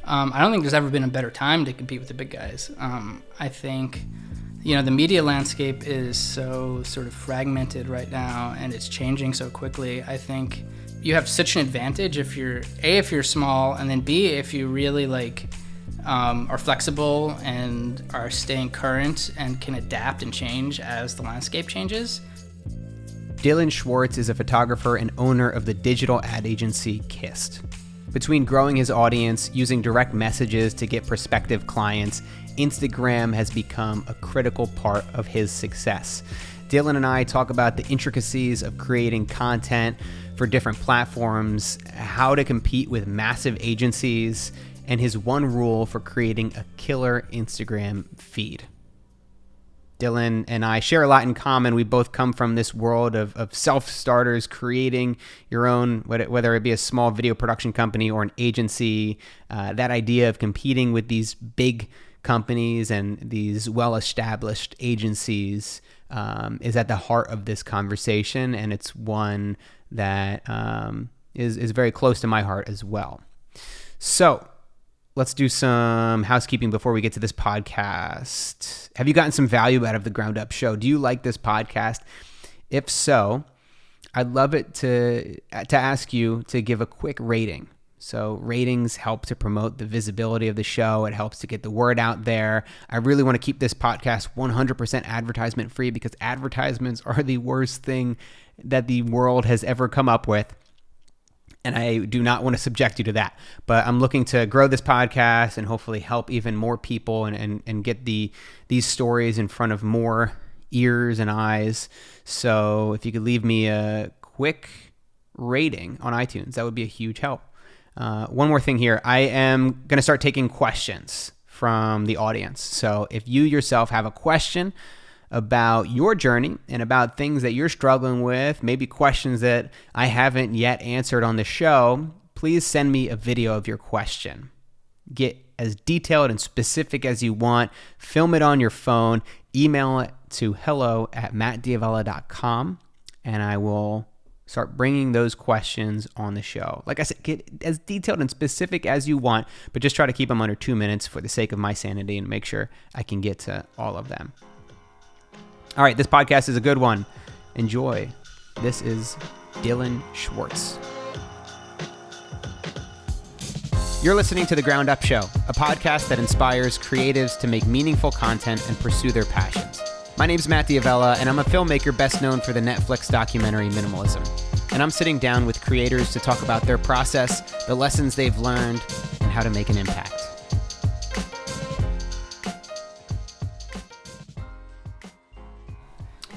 I don't think there's ever been a better time to compete with the big guys. I think, the media landscape is so sort of fragmented right now, and it's changing so quickly. I think you have such an advantage if you're small, and then B, if you really are flexible and are staying current and can adapt and change as the landscape changes. Dylan Schwartz is a photographer and owner of the digital ad agency Kist. Between growing his audience, using direct messages to get prospective clients, Instagram has become a critical part of his success. Dylan and I talk about the intricacies of creating content for different platforms, how to compete with massive agencies, and his one rule for creating a killer Instagram feed. Dylan and I share a lot in common. We both come from this world of self-starters, creating your own, whether it be a small video production company or an agency. That idea of competing with these big companies and these well-established agencies is at the heart of this conversation, and it's one that is very close to my heart as well. So let's do some housekeeping before we get to this podcast. Have you gotten some value out of the Ground Up Show? Do you like this podcast? If so, I'd love it to ask you to give a quick rating. So ratings help to promote the visibility of the show. It helps to get the word out there. I really want to keep this podcast 100% advertisement free because advertisements are the worst thing that the world has ever come up with. And I do not want to subject you to that. But I'm looking to grow this podcast and hopefully help even more people and get these stories in front of more ears and eyes. So if you could leave me a quick rating on iTunes, that would be a huge help. One more thing here. I am going to start taking questions from the audience. So if you yourself have a question about your journey and about things that you're struggling with, maybe questions that I haven't yet answered on the show, please send me a video of your question. Get as detailed and specific as you want. Film it on your phone. Email it to hello@mattdiavella.com, and I will start bringing those questions on the show. Like I said, get as detailed and specific as you want, but just try to keep them under 2 minutes for the sake of my sanity and make sure I can get to all of them. All right, this podcast is a good one. Enjoy. This is Dylan Schwartz. You're listening to The Ground Up Show, a podcast that inspires creatives to make meaningful content and pursue their passions. My name's Matt Diavella, and I'm a filmmaker best known for the Netflix documentary Minimalism. And I'm sitting down with creators to talk about their process, the lessons they've learned, and how to make an impact.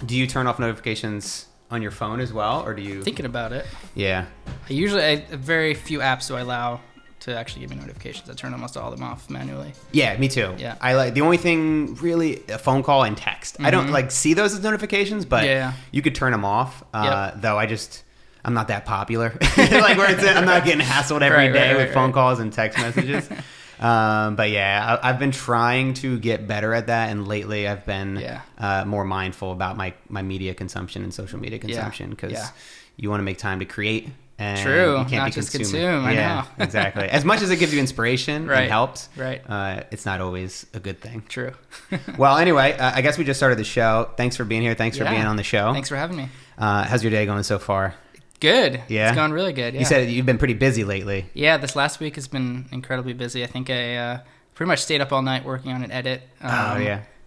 Do you turn off notifications on your phone as well, or do you? Thinking about it. Yeah. Very few apps do I allow to actually give me notifications. I turn almost all of them off manually. Yeah, me too. Yeah. I like the only thing really a phone call and text. Mm-hmm. I don't see those as notifications, but you could turn them off. Though I'm not that popular. I'm not getting hassled every day with phone calls and text messages. But yeah, I've been trying to get better at that, and lately I've been more mindful about my media consumption and social media consumption because you want to make time to create. And True, you can't not be just consuming. consume. I know. Exactly. As much as it gives you inspiration and helps, right. It's not always a good thing. True. Well, anyway, I guess we just started the show. Thanks for being here. Thanks for being on the show. Thanks for having me. How's your day going so far? Good. Yeah? It's gone really good. Yeah. You said you've been pretty busy lately. Yeah, this last week has been incredibly busy. I think I pretty much stayed up all night working on an edit.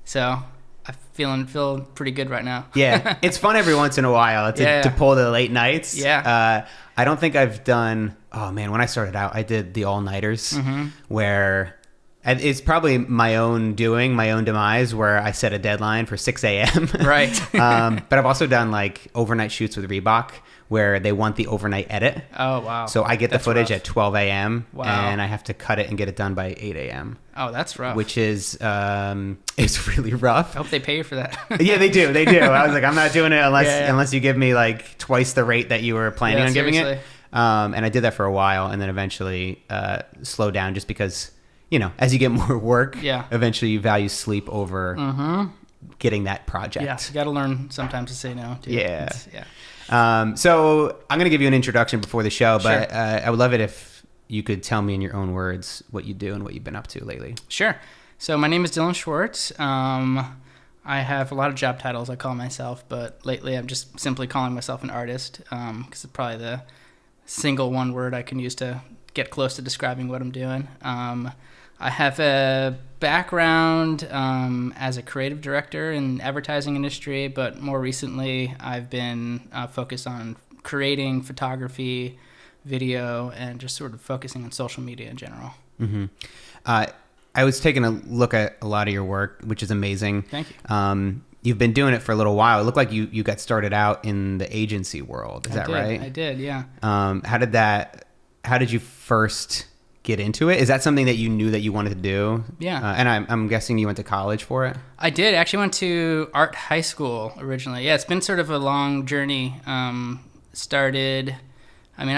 So I'm feeling pretty good right now. Yeah. It's fun every once in a while to pull the late nights. Yeah. I don't think I've done, when I started out, I did the all-nighters where it's probably my own doing, my own demise, where I set a deadline for 6 a.m. Right. But I've also done overnight shoots with Reebok where they want the overnight edit. Oh, wow. So I get the footage rough. at 12 a.m. Wow. And I have to cut it and get it done by 8 a.m. Oh, that's rough. Which is, it's really rough. I hope they pay you for that. Yeah, they do. I was like, I'm not doing it unless you give me twice the rate that you were planning on giving it. And I did that for a while and then eventually slowed down just because, as you get more work, eventually you value sleep over getting that project. Yeah, you got to learn sometimes to say no. Too. Yeah. So I'm going to give you an introduction before the show, but I would love it if you could tell me in your own words what you do and what you've been up to lately. Sure. So my name is Dylan Schwartz. I have a lot of job titles I call myself, but lately I'm just simply calling myself an artist, because it's probably the single one word I can use to get close to describing what I'm doing. I have a background as a creative director in the advertising industry, but more recently I've been focused on creating photography, video, and just sort of focusing on social media in general. Mm-hmm. I was taking a look at a lot of your work, which is amazing. Thank you. You've been doing it for a little while. It looked like you got started out in the agency world. Is that right? I did, yeah. How did you first get into it? Is that something that you knew that you wanted to do? Yeah. And I'm guessing you went to college for it? I did. Actually went to art high school originally. Yeah, it's been sort of a long journey. I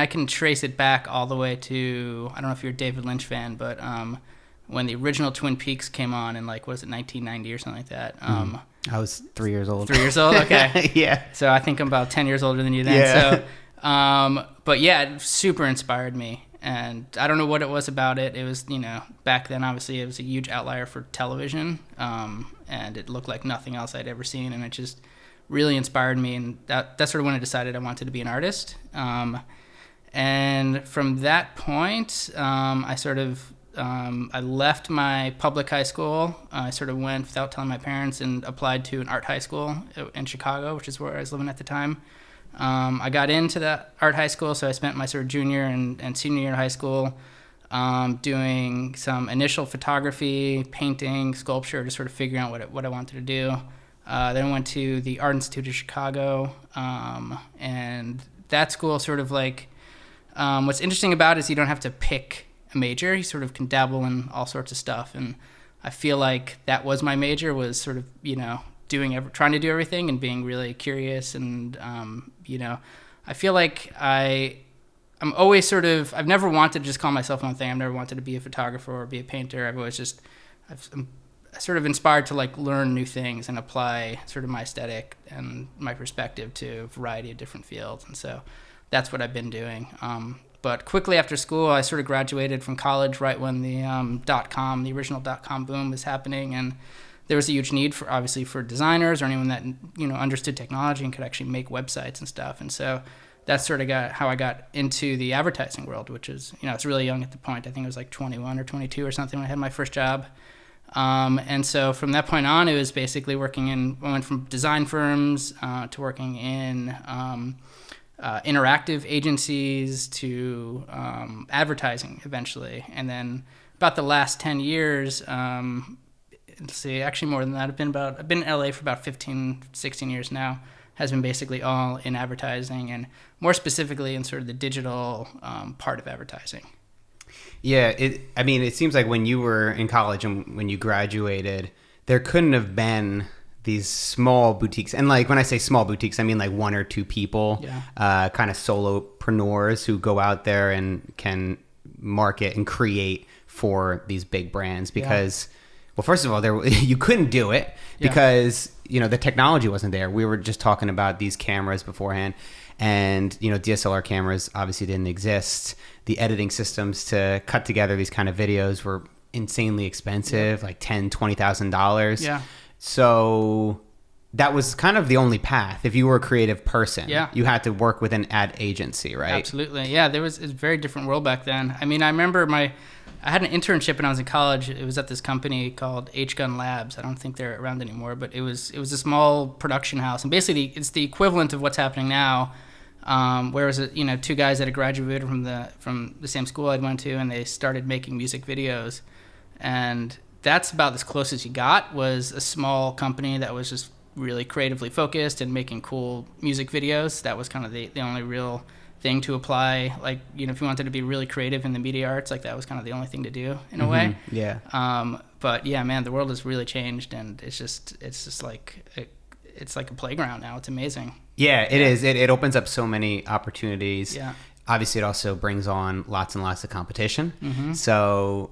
can trace it back all the way to, I don't know if you're a David Lynch fan, but when the original Twin Peaks came on in 1990 or something like that. I was 3 years old. 3 years old? Okay. Yeah. So I think I'm about 10 years older than you then. Yeah. So, but yeah, it super inspired me. And I don't know what it was about it. It was, back then, obviously, it was a huge outlier for television. And it looked like nothing else I'd ever seen. And it just really inspired me. And that's sort of when I decided I wanted to be an artist. And from that point, I left my public high school. I sort of went without telling my parents and applied to an art high school in Chicago, which is where I was living at the time. I got into that art high school, so I spent my sort of junior and senior year of high school doing some initial photography, painting, sculpture, just sort of figuring out what I wanted to do. Then I went to the Art Institute of Chicago, and that school sort of what's interesting about it is you don't have to pick a major. You sort of can dabble in all sorts of stuff, and I feel like that was my major, was sort of trying to do everything and being really curious. And I feel like I'm always I've never wanted to just call myself one thing. I've never wanted to be a photographer or be a painter. I'm sort of inspired to learn new things and apply sort of my aesthetic and my perspective to a variety of different fields, and so that's what I've been doing. But quickly after school, I sort of graduated from college right when the original .com boom was happening, and there was a huge need for designers or anyone that understood technology and could actually make websites and stuff. And so that's sort of how I got into the advertising world, which is it's really young at the point. I think it was 21 or 22 or something when I had my first job. And so from that point on, it was basically I went from design firms to working in interactive agencies to advertising eventually. And then about the last 10 years, actually more than that, I've been in LA for about 15, 16 years now, has been basically all in advertising, and more specifically in sort of the digital part of advertising. Yeah, it seems like when you were in college and when you graduated, there couldn't have been these small boutiques. And when I say small boutiques, I mean one or two people, kind of solopreneurs who go out there and can market and create for these big brands. Because, well, first of all, you couldn't do it because, the technology wasn't there. We were just talking about these cameras beforehand, and, DSLR cameras obviously didn't exist. The editing systems to cut together these kind of videos were insanely expensive, like $10,000, $20,000. Yeah. So that was kind of the only path. If you were a creative person, you had to work with an ad agency, right? Absolutely. Yeah, it was a very different world back then. I remember I had an internship when I was in college. It was at this company called H-Gun Labs. I don't think they're around anymore, but it was a small production house. And basically, it's the equivalent of what's happening now. Where it was two guys that had graduated from the same school I'd went to, and they started making music videos. And that's about as close as you got, was a small company that was just really creatively focused and making cool music videos. That was kind of the only real thing to apply. If you wanted to be really creative in the media arts, that was kind of the only thing to do in a way. Yeah. But yeah, man, the world has really changed, and it's just like a playground now. It's amazing. Yeah, it is. It opens up so many opportunities. Yeah. Obviously, it also brings on lots and lots of competition. Mm-hmm. So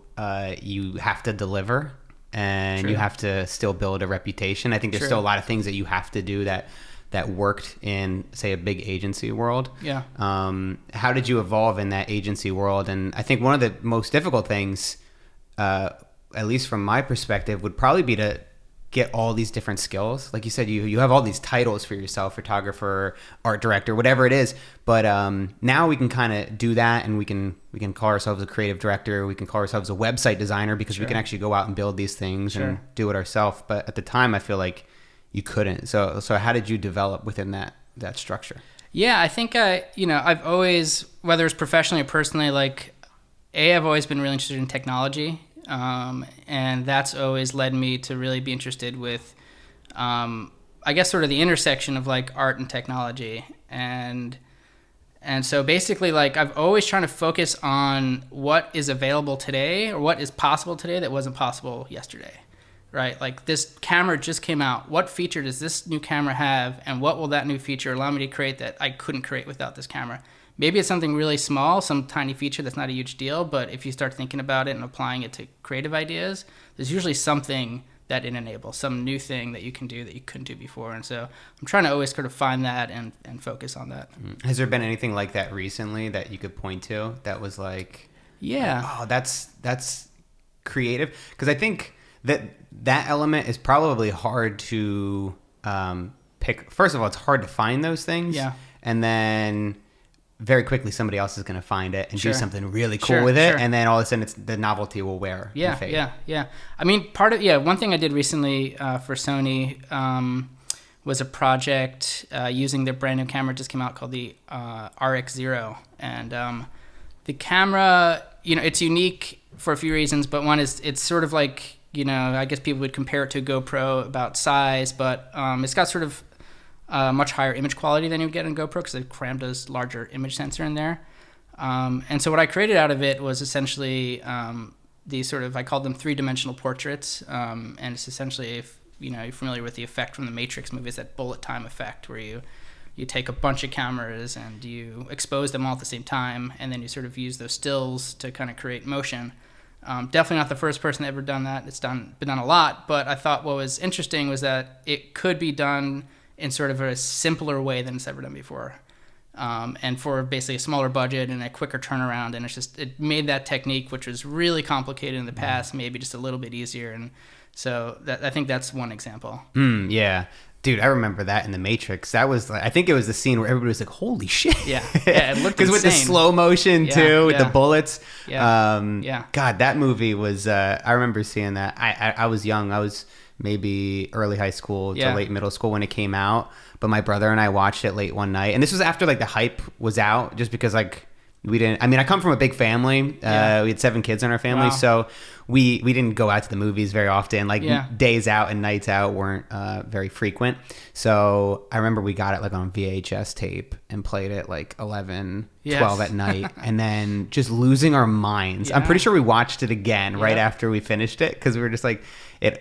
you have to deliver, and True. you have to still build a reputation. I think there's True. still a lot of things that you have to do that that worked in, say, a big agency world. Yeah. How did you evolve in that agency world? And I think one of the most difficult things, at least from my perspective, would probably be to get all these different skills. Like you said, you have all these titles for yourself: photographer, art director, whatever it is. But now we can kind of do that, and we can call ourselves a creative director. We can call ourselves a website designer, because we can actually go out and build these things and do it ourselves. But at the time, I feel like you couldn't. So how did you develop within that structure? Yeah, I think I've always, whether it's professionally or personally, like I've always been really interested in technology. And that's always led me to really be interested with, I guess, sort of the intersection of like art and technology. And so basically, like, I've always trying to focus on what is available today, or what is possible today that wasn't possible yesterday, right? Like, this camera just came out. What feature does this new camera have? And what will that new feature allow me to create that I couldn't create without this camera? Maybe it's something really small, some tiny feature that's not a huge deal, but if you start thinking about it and applying it to creative ideas, there's usually something that it enables, some new thing that you can do that you couldn't do before. And so I'm trying to always sort of find that and focus on that. Has there been anything like that recently that you could point to that was like, yeah, oh, that's creative? Because I think that element is probably hard to pick. First of all, it's hard to find those things. Yeah. And then very quickly somebody else is going to find it and do something really cool with it, it, and then all of a sudden the novelty will wear and fade. Yeah. I mean, one thing I did recently for Sony was a project using their brand new camera just came out called the RX0, and the camera, it's unique for a few reasons, but one is it's sort of like, I guess people would compare it to a GoPro about size, but it's got sort of much higher image quality than you would get in GoPro, because they've crammed a larger image sensor in there. And so what I created out of it was essentially these sort of, I called them 3-dimensional portraits. And it's essentially, if you're familiar with the effect from the Matrix movies, that bullet time effect, where you take a bunch of cameras and you expose them all at the same time, and then you sort of use those stills to kind of create motion. Definitely not the first person ever done that. It's been done a lot, but I thought what was interesting was that it could be done in sort of a simpler way than it's ever done before. And for basically a smaller budget and a quicker turnaround. And it made that technique, which was really complicated in the past, maybe just a little bit easier. And so I think that's one example. Yeah. Dude, I remember that in The Matrix. That was, I think it was the scene where everybody was like, holy shit. Yeah, it looked because with the slow motion too, with the bullets. Yeah. God, that movie was, I remember seeing that. I was young. I was maybe early high school to late middle school when it came out. But my brother and I watched it late one night. And this was after like the hype was out, just because like I come from a big family. We had 7 kids in our family. Wow. So we didn't go out to the movies very often. Like days out and nights out weren't very frequent. So I remember we got it like on VHS tape and played it like 11, 12 at night. And then just losing our minds. I'm pretty sure we watched it again right after we finished it, because we were just like,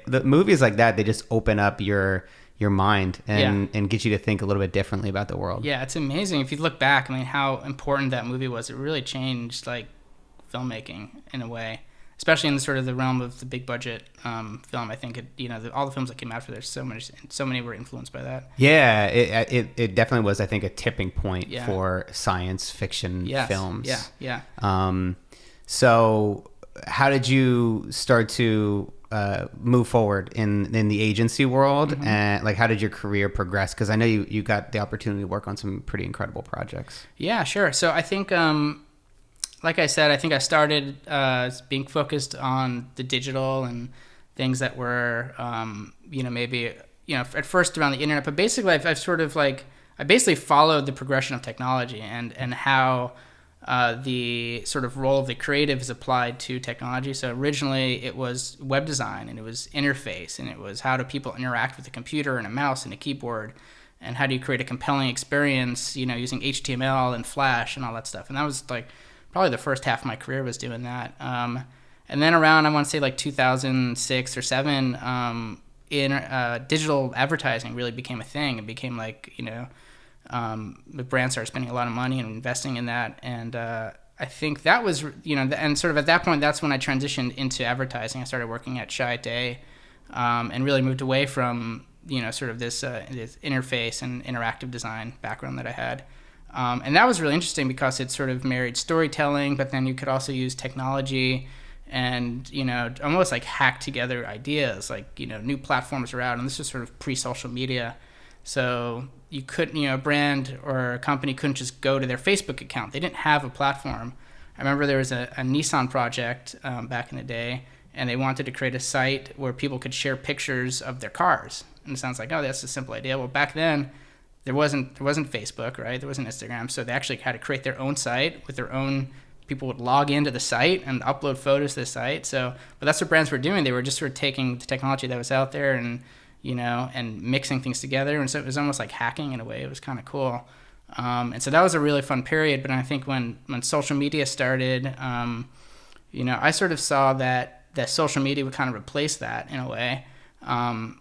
the movies like that, they just open up your mind and get you to think a little bit differently about the world. Yeah, it's amazing. If you look back, I mean, how important that movie was. It really changed like filmmaking in a way, especially in the sort of the realm of the big budget film. I think all the films that came after, there's so many were influenced by that. Yeah, it definitely was, I think, a tipping point for science fiction films. Yeah. So how did you start to move forward in the agency world, and like how did your career progress? Because I know you got the opportunity to work on some pretty incredible projects. Yeah, sure. So I think, like I said, I think I started being focused on the digital and things that were, maybe at first around the internet, but basically I've sort of like I basically followed the progression of technology and how the sort of role of the creative is applied to technology. So originally it was web design, and it was interface, and it was how do people interact with a computer and a mouse and a keyboard, and how do you create a compelling experience, using HTML and Flash and all that stuff. And that was like probably the first half of my career was doing that. And then around, I want to say like 2006 or 7, digital advertising really became a thing. It became like, the brand started spending a lot of money and investing in that. And I think that was, and sort of at that point, that's when I transitioned into advertising. I started working at Schwartz and really moved away from sort of this interface and interactive design background that I had. And that was really interesting because it sort of married storytelling, but then you could also use technology and, almost like hack together ideas, like, new platforms are out, and this is sort of pre-social media. So you couldn't, a brand or a company couldn't just go to their Facebook account. They didn't have a platform. I remember there was a Nissan project back in the day, and they wanted to create a site where people could share pictures of their cars. And it sounds like, oh, that's a simple idea. Well, back then, there wasn't Facebook, right? There wasn't Instagram. So they actually had to create their own site with their own. People would log into the site and upload photos to the site. So, but that's what brands were doing. They were just sort of taking the technology that was out there and, and mixing things together. And so it was almost like hacking in a way. It was kind of cool. And so that was a really fun period. But I think when social media started, I sort of saw that social media would kind of replace that in a way,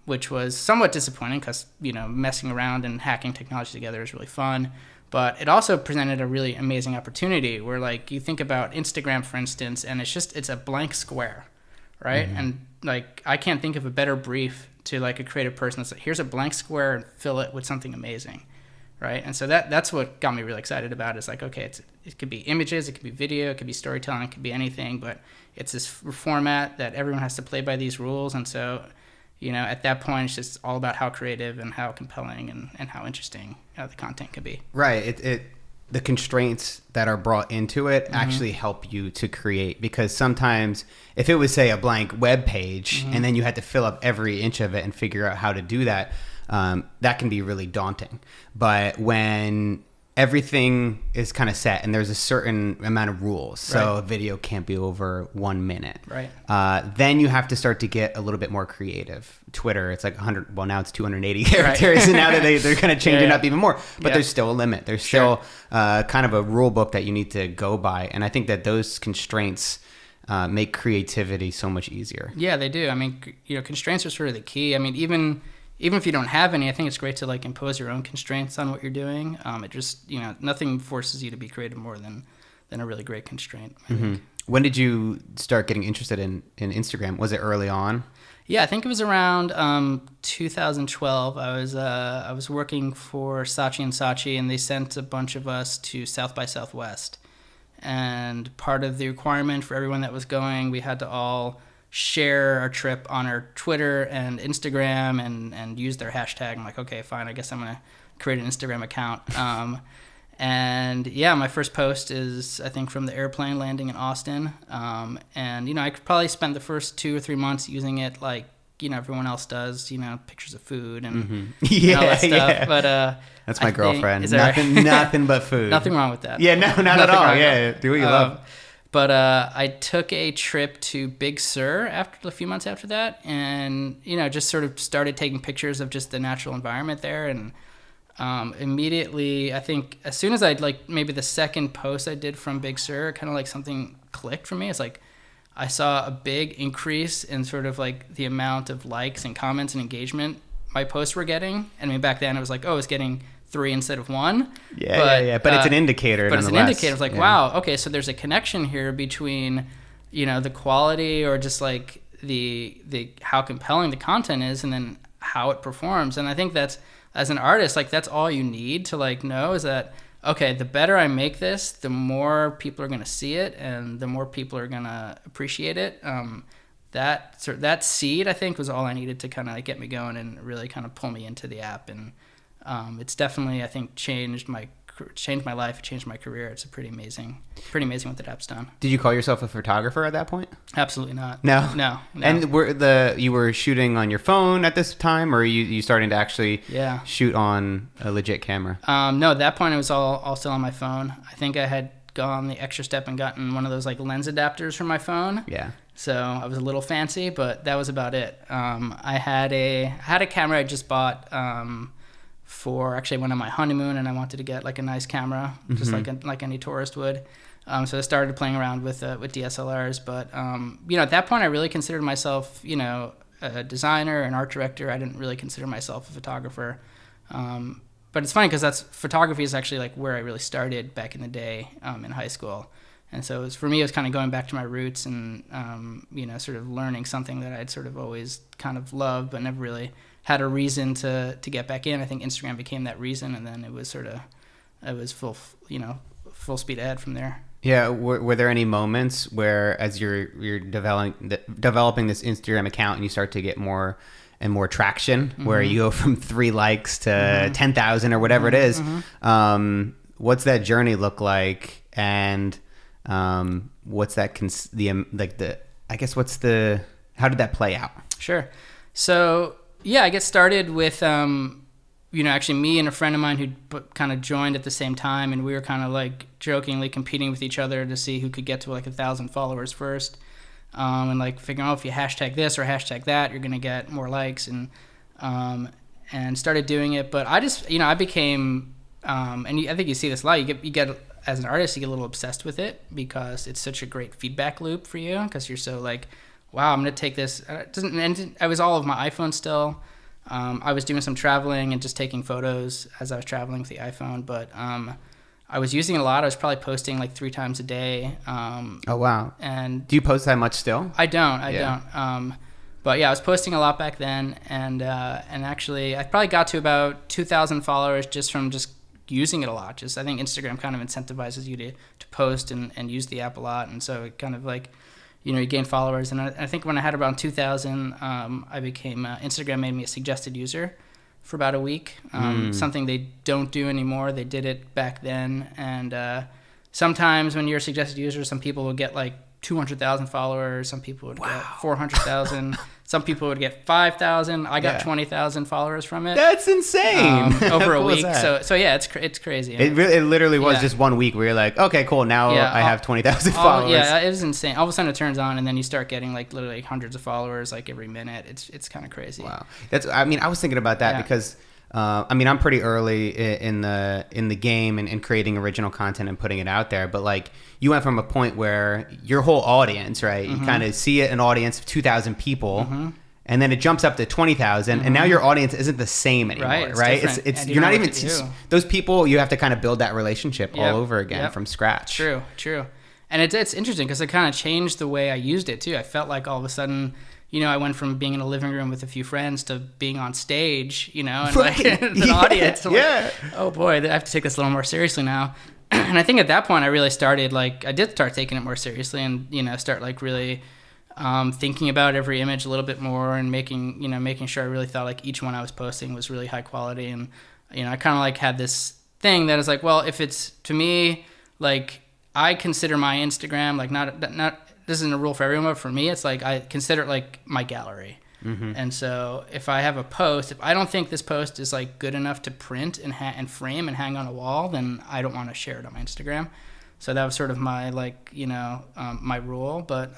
which was somewhat disappointing because, messing around and hacking technology together is really fun. But it also presented a really amazing opportunity where, like, you think about Instagram, for instance, and it's a blank square, right? Mm-hmm. And, like, I can't think of a better brief to, like, a creative person that's like, here's a blank square and fill it with something amazing, right? And so that's what got me really excited about it. It's like, okay, it could be images, it could be video, it could be storytelling, it could be anything, but it's this format that everyone has to play by these rules. And so, at that point, it's just all about how creative and how compelling and how interesting the content can be. Right. The constraints that are brought into it mm-hmm. actually help you to create, because sometimes if it was, say, a blank web page mm-hmm. and then you had to fill up every inch of it and figure out how to do that, that can be really daunting. But when everything is kind of set and there's a certain amount of rules, so right. a video can't be over 1 minute, right? Then you have to start to get a little bit more creative. Twitter, it's like 100, well, now it's 280 characters, right. and now that they're kind of changing up even more, but there's still a limit. There's still kind of a rule book that you need to go by, and I think that those constraints make creativity so much easier. Yeah, they do. I mean, constraints are sort of the key. I mean, even if you don't have any, I think it's great to, like, impose your own constraints on what you're doing. It just, nothing forces you to be creative more than a really great constraint. Mm-hmm. When did you start getting interested in Instagram? Was it early on? Yeah, I think it was around 2012. I was working for Saatchi & Saatchi, and they sent a bunch of us to South by Southwest. And part of the requirement for everyone that was going, we had to all share our trip on our Twitter and Instagram and use their hashtag. I'm like, okay, fine, I guess I'm going to create an Instagram account. And yeah, my first post is, I think, from the airplane landing in Austin. And, I could probably spend the first 2 or 3 months using it like, everyone else does, pictures of food and, mm-hmm. all that stuff. Yeah. But that's my girlfriend. Nothing but food. Nothing wrong with that. Yeah, no, not at all. Yeah, do what you love. But I took a trip to Big Sur a few months after that, and just sort of started taking pictures of just the natural environment there. And immediately, I think as soon as maybe the second post I did from Big Sur, kind of like something clicked for me. It's like I saw a big increase in sort of like the amount of likes and comments and engagement my posts were getting. And I mean, back then it was like, oh, it's getting 3 instead of 1. But it's an indicator. But it's an indicator. It's like, wow, okay, so there's a connection here between, the quality or just like the how compelling the content is, and then how it performs. And I think that's, as an artist, like, that's all you need to like know is that, okay, the better I make this, the more people are going to see it, and the more people are going to appreciate it. That seed, I think, was all I needed to kind of like get me going and really kind of pull me into the app. And it's definitely, I think, changed my life, changed my career. It's pretty amazing what that app's done. Did you call yourself a photographer at that point? Absolutely not. No. And you were shooting on your phone at this time, or are you starting to actually shoot on a legit camera? No, at that point it was all still on my phone. I think I had gone the extra step and gotten one of those like lens adapters for my phone. Yeah. So I was a little fancy, but that was about it. I had a camera I just bought for actually I went on my honeymoon, and I wanted to get like a nice camera, just like any tourist would. So I started playing around with DSLRs, but at that point I really considered myself a designer, an art director. I didn't really consider myself a photographer. But it's funny because photography is actually like where I really started back in the day in high school. And so for me, it was kind of going back to my roots and, sort of learning something that I'd sort of always kind of loved, but never really had a reason to get back in. I think Instagram became that reason. And then it was full speed ahead from there. Yeah. Were there any moments where, as you're developing this Instagram account and you start to get more and more traction, where you go from 3 likes to 10,000 or whatever it is? What's that journey look like? And what's that how did that play out? Sure. So yeah, I get started with actually me and a friend of mine who kind of joined at the same time, and we were kind of like jokingly competing with each other to see who could get to like 1,000 followers first, and like figuring out if you hashtag this or hashtag that, you're gonna get more likes, and started doing it. But I just I became I think you see this a lot. You get as an artist, you get a little obsessed with it because it's such a great feedback loop for you, because you're so like, wow, I'm gonna take this. I was all of my iPhone still. I was doing some traveling and just taking photos as I was traveling with the iPhone, but I was using it a lot. I was probably posting like 3 times a day. Oh wow! And do you post that much still? I don't. But yeah, I was posting a lot back then, and actually, I probably got to about 2,000 followers just from using it a lot. I think Instagram kind of incentivizes you to post and use the app a lot, and so it kind of like, you gain followers. And I think when I had around 2,000, I became Instagram made me a suggested user for about a week. Something they don't do anymore. They did it back then, and sometimes when you're a suggested user, some people will get like 200,000 followers. Some people would get 400,000. Some people would get 5,000. I got 20,000 followers from it. That's insane. Over a week. So yeah, it's crazy. It literally was just 1 week where you're like, okay, cool. Now I have 20,000 followers. Yeah, it was insane. All of a sudden it turns on, and then you start getting like literally hundreds of followers like every minute. It's kind of crazy. Wow. I was thinking about that because I'm pretty early in the game and creating original content and putting it out there. But like, you went from a point where your whole audience, right? You kind of see an audience of 2,000 people, and then it jumps up to 20,000, and now your audience isn't the same anymore, right? It's you're not even those people. You have to kind of build that relationship all over again from scratch. True. And it's interesting because it kind of changed the way I used it too. I felt like all of a sudden, I went from being in a living room with a few friends to being on stage, and like an audience. Like, oh boy, I have to take this a little more seriously now. And I think at that point I really started, like, I did start taking it more seriously and, start like really thinking about every image a little bit more and making sure I really thought like each one I was posting was really high quality. And, I kind of like had this thing that is like, well, if it's, to me, like, I consider my Instagram, like, not this isn't a rule for everyone, but for me, it's like I consider it like my gallery. And so if I have a post, if I don't think this post is like good enough to print and frame and hang on a wall, then I don't want to share it on my Instagram. So that was sort of my like, my rule. But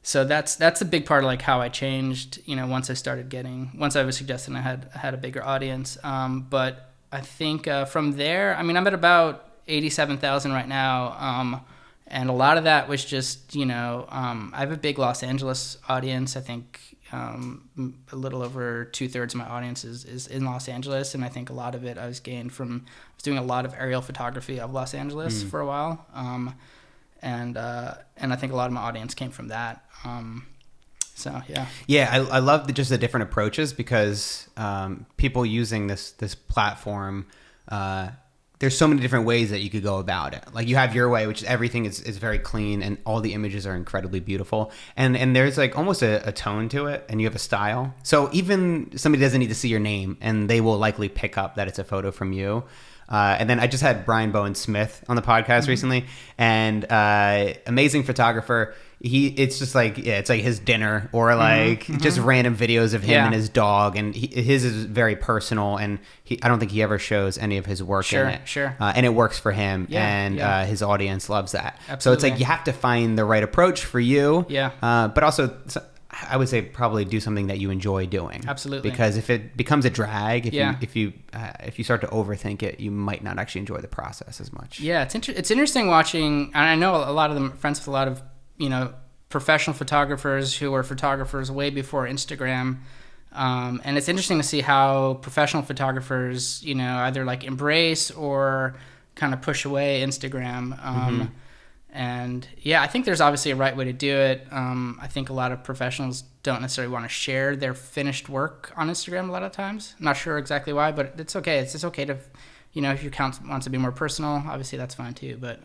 so that's a big part of like how I changed, once I was suggesting I had a bigger audience. But I think from there, I'm at about 87,000 right now. And a lot of that was just, I have a big Los Angeles audience. I think a little over 2/3 of my audience is in Los Angeles. And I think a lot of it I was gained from, I was doing a lot of aerial photography of Los Angeles for a while. And I think a lot of my audience came from that. So, yeah. Yeah, I love just the different approaches because people using this platform, there's so many different ways that you could go about it. Like, you have your way, which everything is very clean and all the images are incredibly beautiful. And there's like almost a tone to it, and you have a style. So even somebody doesn't need to see your name and they will likely pick up that it's a photo from you. And then I just had Brian Bowen Smith on the podcast recently, and amazing photographer. It's just like, it's like his dinner or like just random videos of him and his dog, and his is very personal, and I don't think he ever shows any of his work in it. Sure. And it works for him, and his audience loves that. Absolutely. So it's like you have to find the right approach for you. Yeah. But also, I would say probably do something that you enjoy doing. Absolutely. Because if it becomes a drag, if you start to overthink it, you might not actually enjoy the process as much. Yeah, it's interesting watching, and I know a lot of them friends with a lot of professional photographers who were photographers way before Instagram, and it's interesting to see how professional photographers either like embrace or kind of push away Instagram. And yeah, I think there's obviously a right way to do it. I think a lot of professionals don't necessarily want to share their finished work on Instagram a lot of times. I'm not sure exactly why, but it's okay. It's just okay to, if your account wants to be more personal, obviously that's fine too. But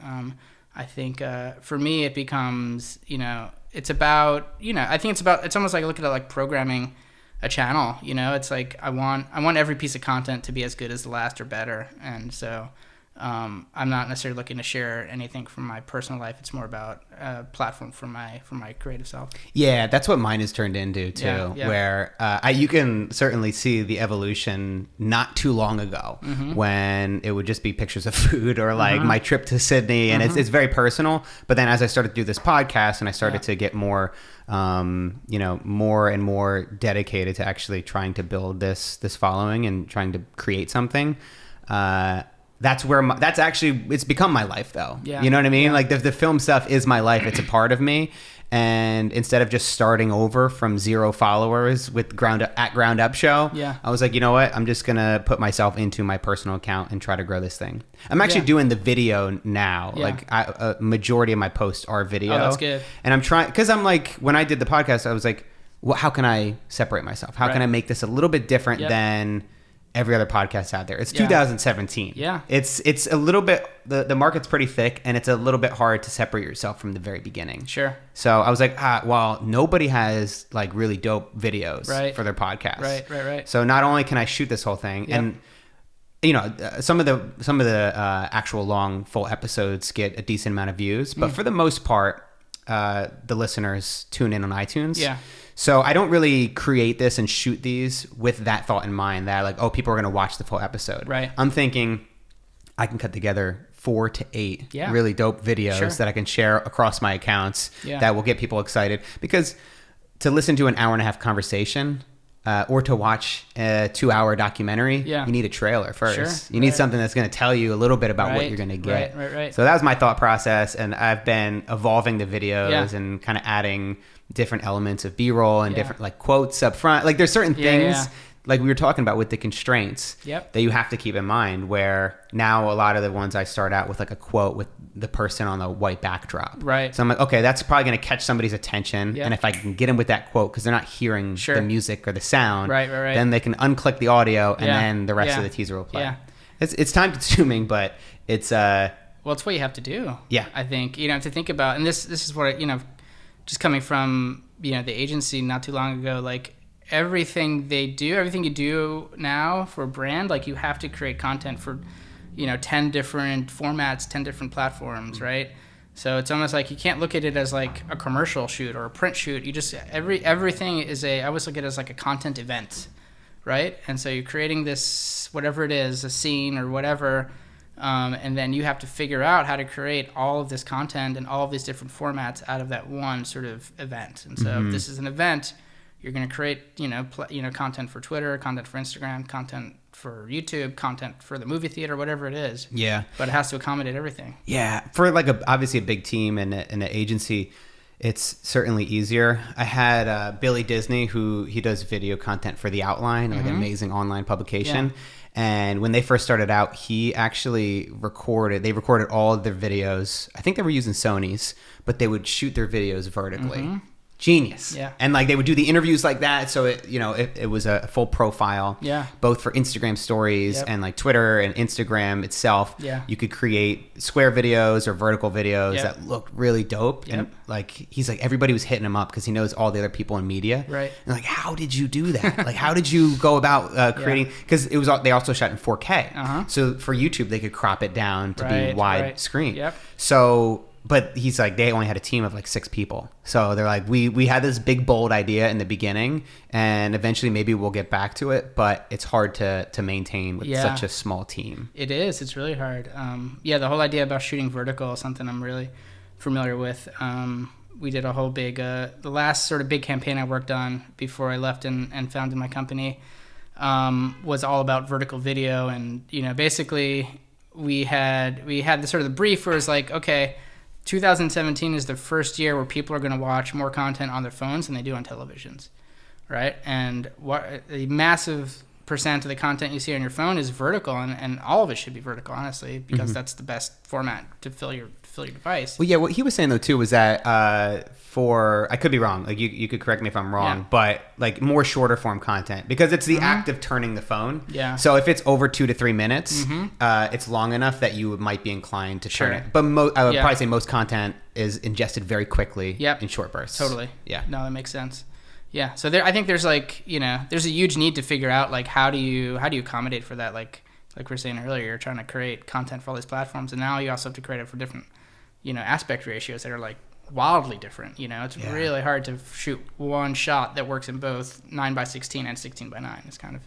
I think for me, it becomes, it's about, I think it's almost like looking at like programming a channel. It's like I want every piece of content to be as good as the last or better. And so I'm not necessarily looking to share anything from my personal life. It's more about a platform for my creative self. Yeah, that's what mine has turned into too. Yeah. Where you can certainly see the evolution not too long ago when it would just be pictures of food or like my trip to Sydney, and it's very personal. But then as I started to do this podcast and I started to get more, more and more dedicated to actually trying to build this following and trying to create something. That's where it's become my life though. Yeah. You know what I mean? Yeah. Like the film stuff is my life. It's a part of me. And instead of just starting over from 0 followers with ground up show, I was like, you know what? I'm just going to put myself into my personal account and try to grow this thing. I'm actually doing the video now. Yeah. Like a majority of my posts are video. Oh, that's good. And I'm trying, cause I'm like, when I did the podcast, I was like, well, how can I separate myself? How can I make this a little bit different than every other podcast out there? It's 2017. Yeah. It's a little bit, the market's pretty thick, and it's a little bit hard to separate yourself from the very beginning. Sure. So I was like, well, nobody has like really dope videos for their podcast. Right. So not only can I shoot this whole thing, and some of the actual long full episodes get a decent amount of views, but for the most part, the listeners tune in on iTunes. Yeah. So I don't really create this and shoot these with that thought in mind that like, oh, people are going to watch the full episode. Right. I'm thinking I can cut together 4 to 8 really dope videos that I can share across my accounts that will get people excited. Because to listen to an hour-and-a-half conversation or to watch a 2-hour documentary, you need a trailer first. Sure. You need something that's going to tell you a little bit about what you're going to get. Right. So that was my thought process, and I've been evolving the videos and kind of adding different elements of B-roll and different like quotes up front. Like there's certain things like we were talking about with the constraints that you have to keep in mind, where now a lot of the ones I start out with like a quote with the person on the white backdrop. Right. So I'm like, okay, that's probably going to catch somebody's attention. And if I can get them with that quote, because they're not hearing the music or the sound, then they can unclick the audio and then the rest of the teaser will play. Yeah. It's time consuming, but it's well, it's what you have to do. Yeah. I think, to think about, and this is what, just coming from, the agency not too long ago, like everything you do now for a brand, like you have to create content for, 10 different formats, 10 different platforms, right? So it's almost like you can't look at it as like a commercial shoot or a print shoot. You just, everything is I always look at it as like a content event, right? And so you're creating this, whatever it is, a scene or whatever, and then you have to figure out how to create all of this content and all of these different formats out of that one sort of event. And so if this is an event, you're going to create, content for Twitter, content for Instagram, content for YouTube, content for the movie theater, whatever it is. Yeah. But it has to accommodate everything. Yeah. For like obviously a big team and an agency, it's certainly easier. I had Billy Disney, who he does video content for The Outline, like an amazing online publication. Yeah. And when they first started out, he actually recorded all of their videos. I think they were using Sony's, but they would shoot their videos vertically. Genius. Yeah. And like they would do the interviews like that, so it was a full profile. Yeah. Both for Instagram stories and like Twitter and Instagram itself. Yeah. You could create square videos or vertical videos that looked really dope. Yep. And like he's like, everybody was hitting him up because he knows all the other people in media. Right. And like, how did you do that? Like, how did you go about creating? Because they also shot in 4K. So for YouTube, they could crop it down to be wide screen. Yep. So. But he's like, they only had a team of like 6 people. So they're like, we had this big, bold idea in the beginning, and eventually maybe we'll get back to it, but it's hard to maintain with such a small team. It is. It's really hard. The whole idea about shooting vertical is something I'm really familiar with. We did a whole big, the last sort of big campaign I worked on before I left and founded my company was all about vertical video. And, basically we had the sort of the brief where it's like, okay, 2017 is the first year where people are going to watch more content on their phones than they do on televisions, right? And what a massive percent of the content you see on your phone is vertical, and all of it should be vertical, honestly, because that's the best format to fill fill your device. Well, yeah, what he was saying though too was that I could be wrong. Like you could correct me if I'm wrong, but like more shorter form content because it's the act of turning the phone. Yeah. So if it's over 2 to 3 minutes, it's long enough that you might be inclined to turn it. But I would probably say most content is ingested very quickly in short bursts. Totally. Yeah. No, that makes sense. Yeah. So I think there's like, there's a huge need to figure out like how do you accommodate for that? Like we were saying earlier, you're trying to create content for all these platforms, and now you also have to create it for different, aspect ratios that are like wildly different. It's really hard to shoot one shot that works in both 9:16 and 16:9.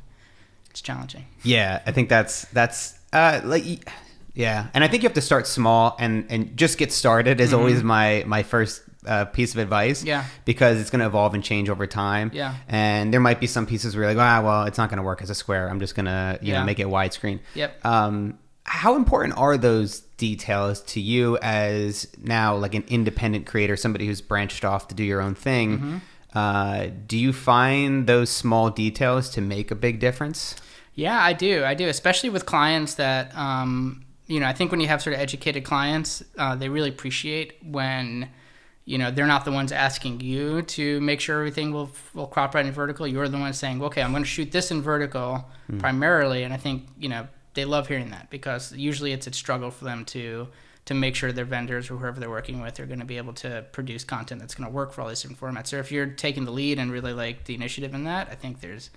It's challenging. Yeah, I think that's yeah, and I think you have to start small and just get started is always my first piece of advice. Yeah, because it's going to evolve and change over time. Yeah, and there might be some pieces where you're like, well, it's not going to work as a square. I'm just going to make it widescreen. Yep. How important are those details to you as now like an independent creator, somebody who's branched off to do your own thing? Do you find those small details to make a big difference? Yeah, I do, especially with clients that, I think when you have sort of educated clients, they really appreciate when, they're not the ones asking you to make sure everything will crop right in vertical. You're the one saying, okay, I'm going to shoot this in vertical primarily. And I think, they love hearing that because usually it's a struggle for them to make sure their vendors or whoever they're working with are going to be able to produce content that's going to work for all these different formats. So if you're taking the lead and really like the initiative in that, I think there's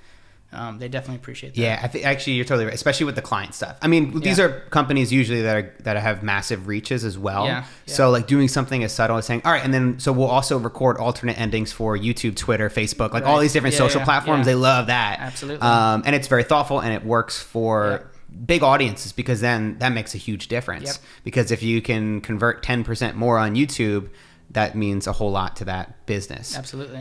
they definitely appreciate that. Yeah, I think actually you're totally right, especially with the client stuff. I mean, these are companies usually that have massive reaches as well. Yeah. So like doing something as subtle as saying, all right, and then so we'll also record alternate endings for YouTube, Twitter, Facebook, like all these different social platforms. They love that. Absolutely. And it's very thoughtful and it works for big audiences because then that makes a huge difference. Yep. Because if you can convert 10% more on YouTube, that means a whole lot to that business. Absolutely.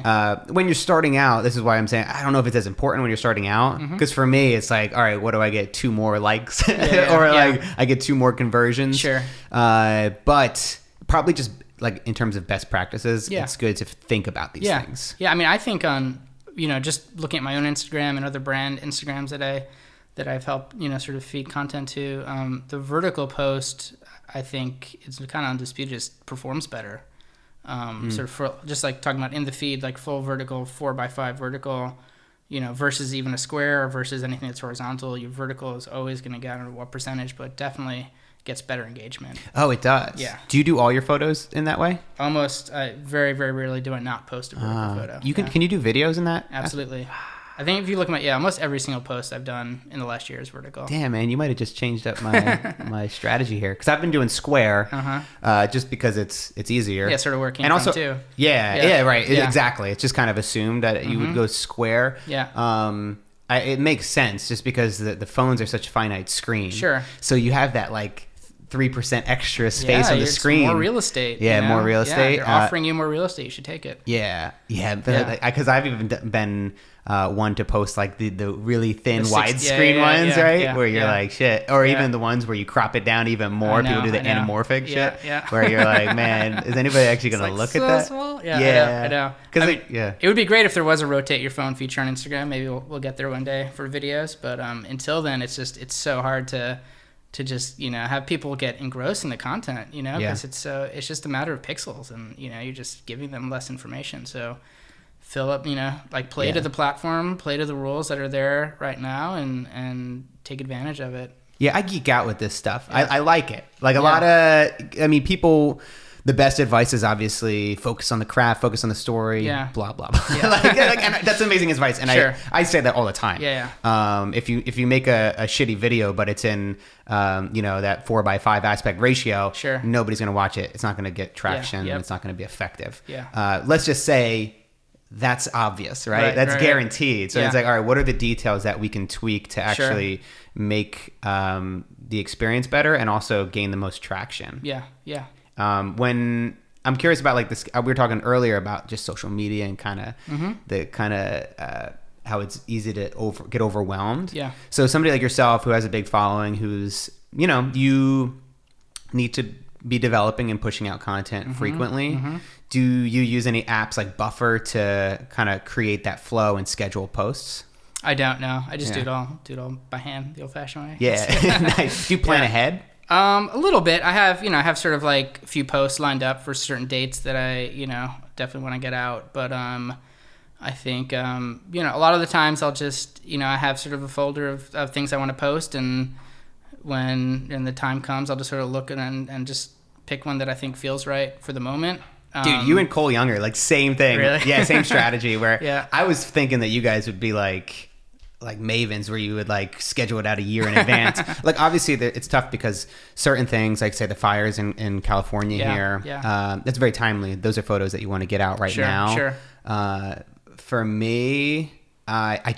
When you're starting out, this is why I'm saying I don't know if it's as important when you're starting out because for me it's like, all right, what do I get? 2 more likes or like I get 2 more conversions. Sure. But probably just like in terms of best practices, it's good to think about these things. Yeah, I mean, I think on just looking at my own Instagram and other brand Instagrams that I've helped sort of feed content to, the vertical post I think it's kind of undisputed just performs better. Sort of for, just like talking about in the feed, like full vertical 4x5 vertical, versus even a square versus anything that's horizontal. Your vertical is always going to get, I don't know what percentage, but definitely gets better engagement. Oh, it does. Yeah. Do you do all your photos in that way? Almost. Very, very rarely do I not post a vertical photo. Can you do videos in that? Absolutely. I think if you look at almost every single post I've done in the last year is vertical. Damn, man, you might have just changed up my strategy here because I've been doing square just because it's easier. Yeah, sort of working and also too. Yeah, right. Yeah. Exactly. It's just kind of assumed that you would go square. Yeah. It makes sense just because the phones are such finite screen. Sure. So you have that like 3% extra space on the screen. More real estate. Yeah, more real estate. They're offering you more real estate. You should take it. Yeah. Because I've even been one to post like the really thin widescreen ones, right? Where you're like, shit. Or even the ones where you crop it down even more. People do the anamorphic shit. Yeah. Where you're like, man, is anybody actually going to look at that? Small? Yeah, I know. It would be great if there was a rotate your phone feature on Instagram. Maybe we'll get there one day for videos. But until then, it's so hard to just have people get engrossed in the content, because it's just a matter of pixels, and you're just giving them less information. So fill up, play to the platform, play to the rules that are there right now, and take advantage of it. Yeah, I geek out with this stuff. Yeah. I like it. Like a lot of, people. The best advice is obviously focus on the craft, focus on the story, blah, blah, blah. Yeah. And that's amazing advice. And I say that all the time. Yeah. If you make a shitty video, but it's in, that 4x5 aspect ratio, nobody's going to watch it. It's not going to get traction. And it's not going to be effective. Yeah. Let's just say that's obvious, right? That's guaranteed. So it's like, all right, what are the details that we can tweak to actually make the experience better and also gain the most traction? Yeah. Yeah. When I'm curious about like this, we were talking earlier about just social media and kind of how it's easy to get overwhelmed. Yeah. So somebody like yourself who has a big following, who's you need to be developing and pushing out content frequently. Do you use any apps like Buffer to kind of create that flow and schedule posts? I don't know. I just do it all by hand, the old-fashioned way. Yeah. Nice. Do you plan ahead? A little bit. I have sort of like a few posts lined up for certain dates that I, definitely want to get out. But I think, a lot of the times I'll just, I have sort of a folder of things I want to post, and when the time comes, I'll just sort of look and just pick one that I think feels right for the moment. Dude, you and Cole Younger, like same thing. Really? Yeah, same strategy where Yeah. I was thinking that you guys would be like mavens where you would like schedule it out a year in advance. Like obviously it's tough because certain things, like say the fires in California here, that's very timely. Those are photos that you want to get out right now. Sure. For me, I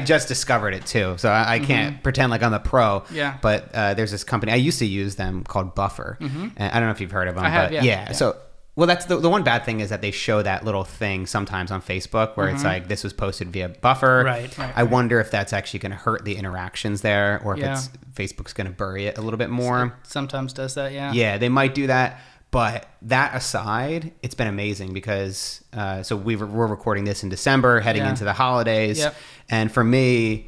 just discovered it too, so I can't pretend like I'm a pro. Yeah. But there's this company, I used to use them called Buffer. And I don't know if you've heard of them. I have, but yeah. So, well, that's the one bad thing is that they show that little thing sometimes on Facebook where it's like, this was posted via Buffer. Right. I wonder if that's actually going to hurt the interactions there, or if Facebook's going to bury it a little bit more. It sometimes does that, yeah. Yeah, they might do that. But that aside, it's been amazing because so we're recording this in December, heading into the holidays. Yep. And for me,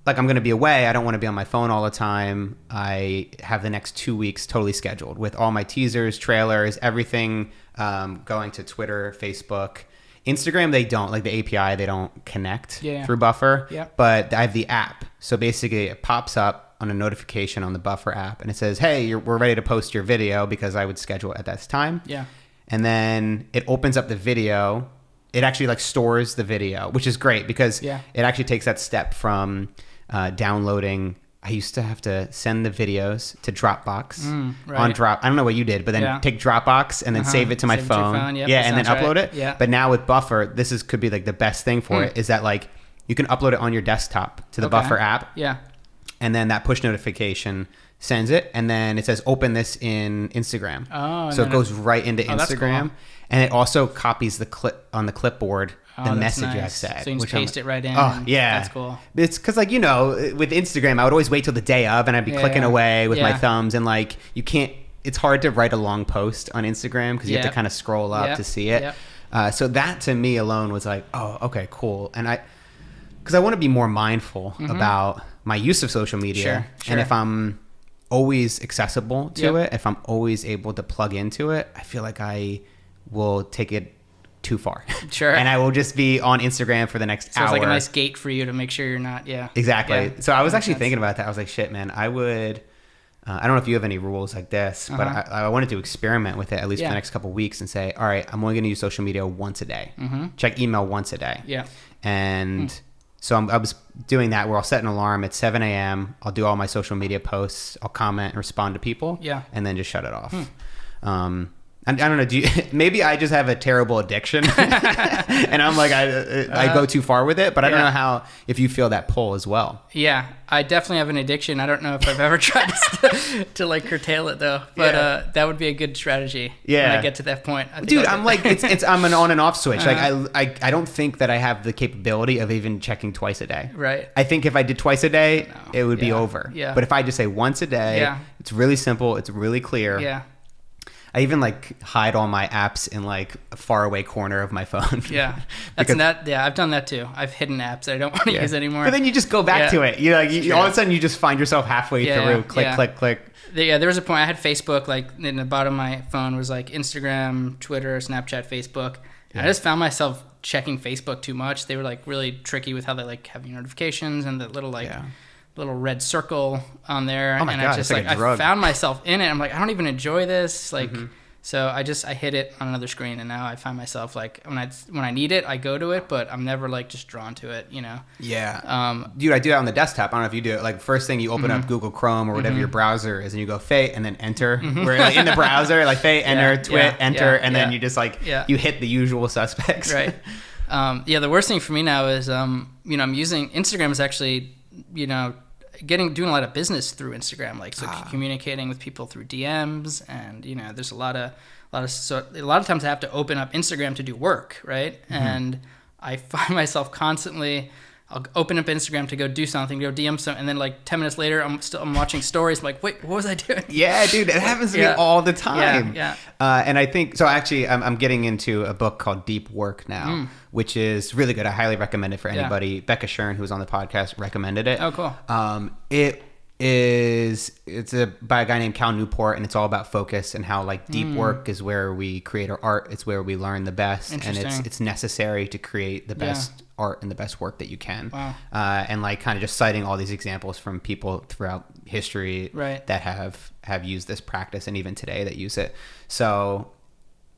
like I'm going to be away. I don't want to be on my phone all the time. I have the next 2 weeks totally scheduled with all my teasers, trailers, everything going to Twitter, Facebook. Instagram, they don't. Like the API, they don't connect through Buffer. Yep. But I have the app. So basically it pops up on a notification on the Buffer app, and it says, hey, we're ready to post your video, because I would schedule it at that time. Yeah. And then it opens up the video. It actually like stores the video, which is great because it actually takes that step from downloading. I used to have to send the videos to Dropbox on Drop. I don't know what you did, but then take Dropbox and then save it to my phone. Yep, and then upload it. Yeah. But now with Buffer, could be like the best thing for it, is that like you can upload it on your desktop to the Buffer app. Yeah. And then that push notification sends it, and then it says open this in Instagram. Oh, so it goes right into Instagram, that's cool. and it also copies the clip on the clipboard. The message I said. So you can just paste it right in. Oh, yeah. That's cool. It's because, like, with Instagram, I would always wait till the day of, and I'd be clicking away with my thumbs, and, like, you can't, it's hard to write a long post on Instagram because you have to kind of scroll up to see it. Yep. So that, to me alone, was like, oh, okay, cool. And because I want to be more mindful about my use of social media. Sure. And if I'm always accessible to it, if I'm always able to plug into it, I feel like I will take it too far. Sure. And I will just be on Instagram for the next hour. So it's like a nice gate for you to make sure you're not, Exactly. Yeah. So I was actually thinking about that. I was like, shit, man, I would, I don't know if you have any rules like this, but I wanted to experiment with it at least for the next couple of weeks and say, all right, I'm only going to use social media once a day. Check email once a day. Yeah. And so I was doing that where I'll set an alarm at 7 a.m. I'll do all my social media posts. I'll comment and respond to people. Yeah. And then just shut it off. I don't know. Maybe I just have a terrible addiction, and I'm like I go too far with it. But I don't know if you feel that pull as well. Yeah, I definitely have an addiction. I don't know if I've ever tried to like curtail it though. But that would be a good strategy. Yeah. When I get to that point, Dude, I'm like I'm an on and off switch. Like I don't think that I have the capability of even checking twice a day. Right. I think if I did twice a day, it would be over. Yeah. But if I just say once a day, it's really simple. It's really clear. Yeah. I even like hide all my apps in like a far away corner of my phone. Yeah, I've done that too. I've hidden apps that I don't want to use anymore. But then you just go back to it. You all of a sudden you just find yourself halfway through. Click. There was a point I had Facebook like in the bottom of my phone was like Instagram, Twitter, Snapchat, Facebook. And I just found myself checking Facebook too much. They were like really tricky with how they like have your notifications and the little little red circle on there. Oh my God, I just like a drug. I found myself in it. I'm like, I don't even enjoy this. Like, so I hit it on another screen, and now I find myself like when I need it, I go to it, but I'm never like just drawn to it, Yeah. Dude, I do that on the desktop. I don't know if you do it. Like first thing you open up Google Chrome or whatever your browser is, and you go Fate and then enter. Where like, in the browser, like Fate, enter, Twit, enter, and then you just like you hit the usual suspects. Right. The worst thing for me now is I'm using Instagram is actually doing a lot of business through Instagram, like communicating with people through DMs, and there's a lot of times I have to open up Instagram to do work, right? And I find myself constantly, I'll open up Instagram to go do something, go DM something, and then like 10 minutes later, I'm watching stories. I'm like, wait, what was I doing? Yeah, dude, it happens to me all the time. Yeah. And I think so. Actually, I'm getting into a book called Deep Work now, which is really good. I highly recommend it for anybody. Becca Shern, who was on the podcast, recommended it. Oh, cool. is by a guy named Cal Newport, and it's all about focus and how like deep work is where we create our art. It's where we learn the best, and it's necessary to create the best art and the best work that you can. Wow. And like kind of just citing all these examples from people throughout history that have used this practice, and even today that use it. So.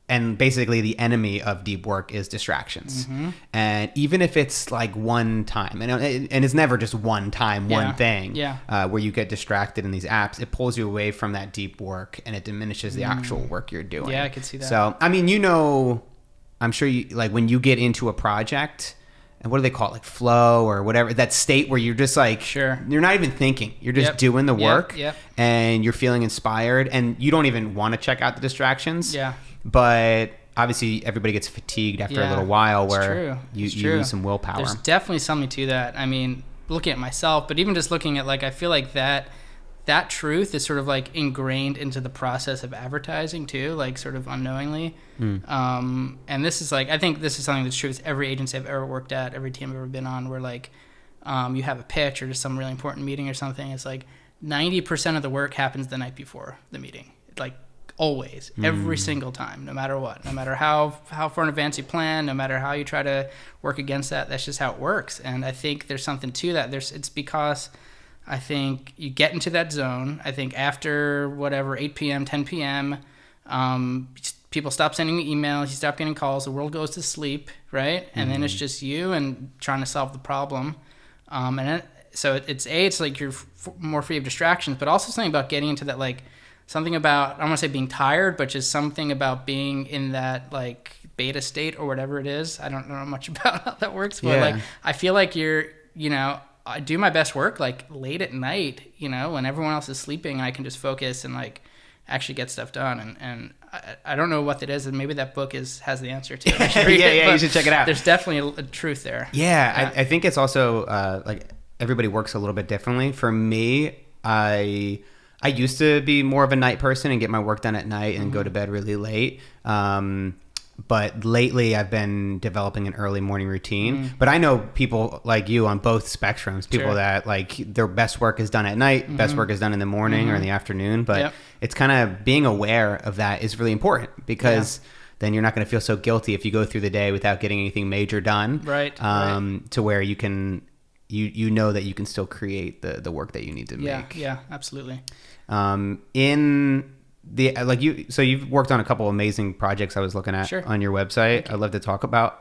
And basically the enemy of deep work is distractions. And even if it's like one time, and it's never just one time, one thing, where you get distracted in these apps, it pulls you away from that deep work and it diminishes the actual work you're doing. Yeah, I could see that. So, I mean, I'm sure you, like when you get into a project, and what do they call it? Like flow or whatever, that state where you're just like, you're not even thinking, you're just doing the work and you're feeling inspired and you don't even want to check out the distractions. But obviously everybody gets fatigued after a little while where you lose some willpower. There's definitely something to that. I mean, looking at myself, but even just looking at like, I feel like that truth is sort of like ingrained into the process of advertising too, like sort of unknowingly. And this is like, I think this is something that's true with every agency I've ever worked at, every team I've ever been on, where like you have a pitch or just some really important meeting or something. It's like 90% of the work happens the night before the meeting. Like, always, every single time, no matter what, no matter how far in advance you plan, no matter how you try to work against that, that's just how it works. And I think there's something to that. It's because I think you get into that zone. I think after whatever, 8 p.m., 10 p.m., people stop sending you emails, you stop getting calls, the world goes to sleep, right? And then it's just you and trying to solve the problem. So it's like you're more free of distractions, but also something about getting into that, like, something about, I don't want to say being tired, but just something about being in that like beta state or whatever it is. I don't know much about how that works, but like, I feel like I do my best work like late at night, when everyone else is sleeping, and I can just focus and like actually get stuff done. And I don't know what that is, and maybe that book has the answer to it. You should check it out. There's definitely a truth there. I think it's also like everybody works a little bit differently. For me, I used to be more of a night person and get my work done at night and go to bed really late. But lately I've been developing an early morning routine. But I know people like you on both spectrums, people that like their best work is done at night, best work is done in the morning or in the afternoon. But it's kind of being aware of that is really important, because then you're not going to feel so guilty if you go through the day without getting anything major done. To where you can, you know that you can still create the work that you need to make. Yeah, absolutely. In the so you've worked on a couple amazing projects I was looking at on your website. I'd love to talk about,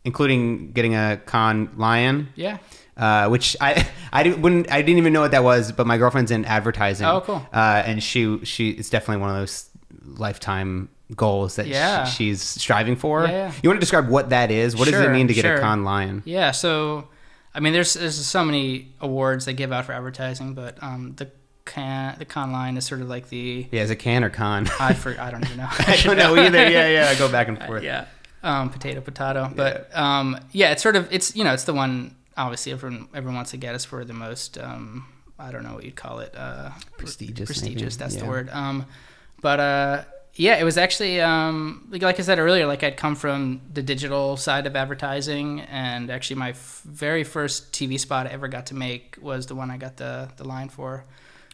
including getting a Cannes Lion. Which I didn't even know what that was, but my girlfriend's in advertising. Oh, cool. And she it's definitely one of those lifetime goals that she's striving for. You want to describe what that is? What does it mean to get a Cannes Lion? Yeah, so I mean, there's so many awards they give out for advertising, but the Cannes Lion is sort of like the... Yeah, is it Cannes or Cannes? I don't even know. I don't know either. I go back and forth. Potato. But it's sort of, it's the one, obviously, everyone wants to get us for the most, I don't know what you'd call it. Prestigious, maybe. That's the word. It was actually, like I said earlier, like I'd come from the digital side of advertising, and actually my very first TV spot I ever got to make was the one I got the line for.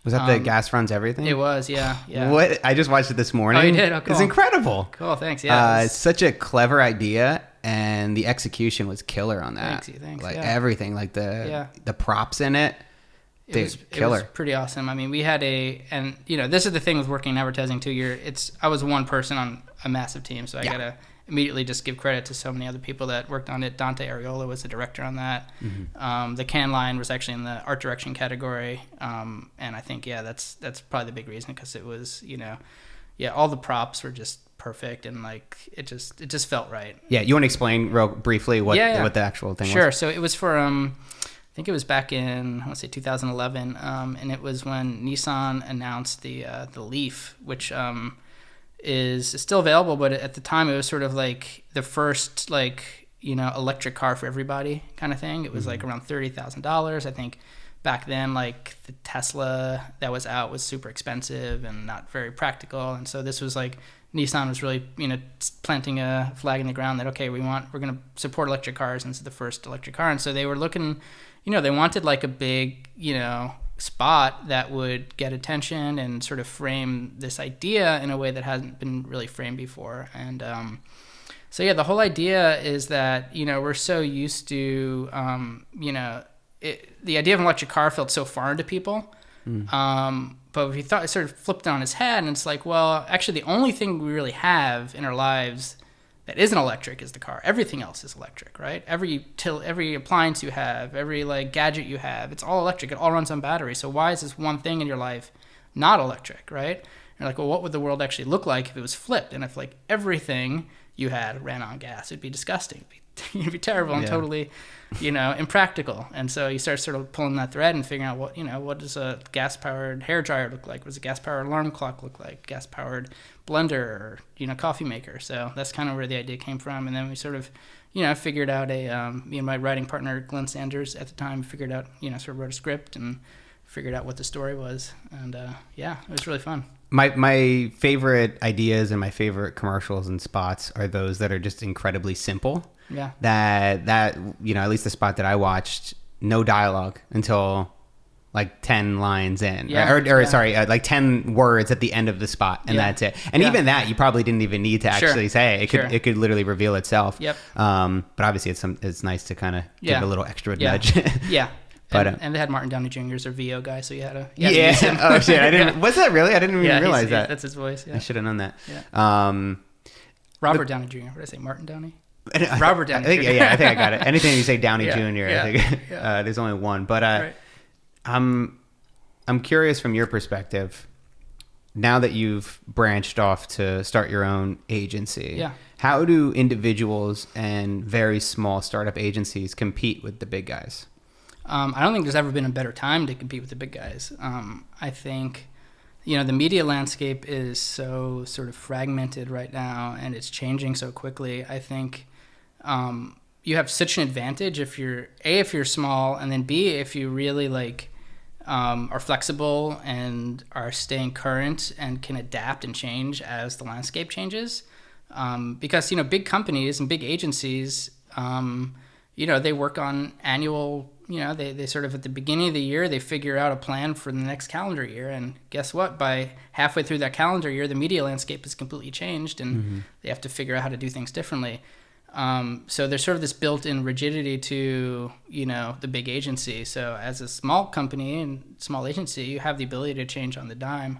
Was that the Gas Runs Everything? It was, yeah. What? I just watched it this morning. Oh, you did? Oh, cool. It's incredible. Cool, thanks. Yeah, it's such a clever idea, and the execution was killer on that. Thanks. Like everything, like the props in it. It was pretty awesome. I mean, we had and this is the thing with working in advertising too. I was one person on a massive team, so I gotta immediately just give credit to so many other people that worked on it. Dante Ariola was the director on that. The Cannes Lion was actually in the art direction category, and I think that's probably the big reason, because it was all the props were just perfect, and like it just felt right. You want to explain real briefly what the actual thing was? Sure. So it was for I think it was back in, I want to say 2011, and it was when Nissan announced the Leaf, which is still available, but at the time it was sort of like the first electric car for everybody kind of thing. It was like around $30,000. I think back then, like the Tesla that was out was super expensive and not very practical, and so this was like Nissan was really planting a flag in the ground that we're going to support electric cars, and this is the first electric car. And so they were looking, they wanted like a big spot that would get attention and sort of frame this idea in a way that hasn't been really framed before. And so yeah, the whole idea is that, we're so used to, the idea of an electric car felt so foreign to people. But if you thought, it sort of flipped on his head, and it's like, well, actually the only thing we really have in our lives that isn't electric is the car. Everything else is electric, right? Every appliance you have, every gadget you have, it's all electric. It all runs on battery. So why is this one thing in your life not electric, right? And you're like, well, what would the world actually look like if it was flipped? And if everything you had ran on gas, it'd be disgusting. It'd be terrible and totally, impractical. And so you start sort of pulling that thread and figuring out what does a gas-powered hairdryer look like? What does a gas-powered alarm clock look like? Gas-powered blender or, coffee maker. So that's kind of where the idea came from. And then we sort of, figured out my writing partner, Glenn Sanders, at the time, figured out, sort of wrote a script and figured out what the story was. And it was really fun. My favorite ideas and my favorite commercials and spots are those that are just incredibly simple. Yeah. That at least the spot that I watched, no dialogue until 10 lines in. Yeah. Sorry, 10 words at the end of the spot, and that's it. And even that, you probably didn't even need to actually say. It could literally reveal itself. Yep. But obviously it's nice to kind of give a little extra nudge. Yeah. But, and they had Martin Downey Jr. as their VO guy, so you had to use him. Oh shit! I didn't. Was that really? I didn't even realize that. That's his voice. Yeah. I should have known that. Yeah. Robert Downey Jr. What did I say? Martin Downey. Robert Downey. I think I got it. Anything you say Downey Jr. I think Yeah. There's only one. But right. I'm curious from your perspective. Now that you've branched off to start your own agency, how do individuals and very small startup agencies compete with the big guys? I don't think there's ever been a better time to compete with the big guys. I think, the media landscape is so sort of fragmented right now, and it's changing so quickly. I think you have such an advantage if you're small, and then B, if you really are flexible and are staying current and can adapt and change as the landscape changes. Because big companies and big agencies, they work on annual. They sort of at the beginning of the year, they figure out a plan for the next calendar year. And guess what? By halfway through that calendar year, the media landscape has completely changed, and they have to figure out how to do things differently. So there's sort of this built-in rigidity to, the big agency. So as a small company and small agency, you have the ability to change on the dime.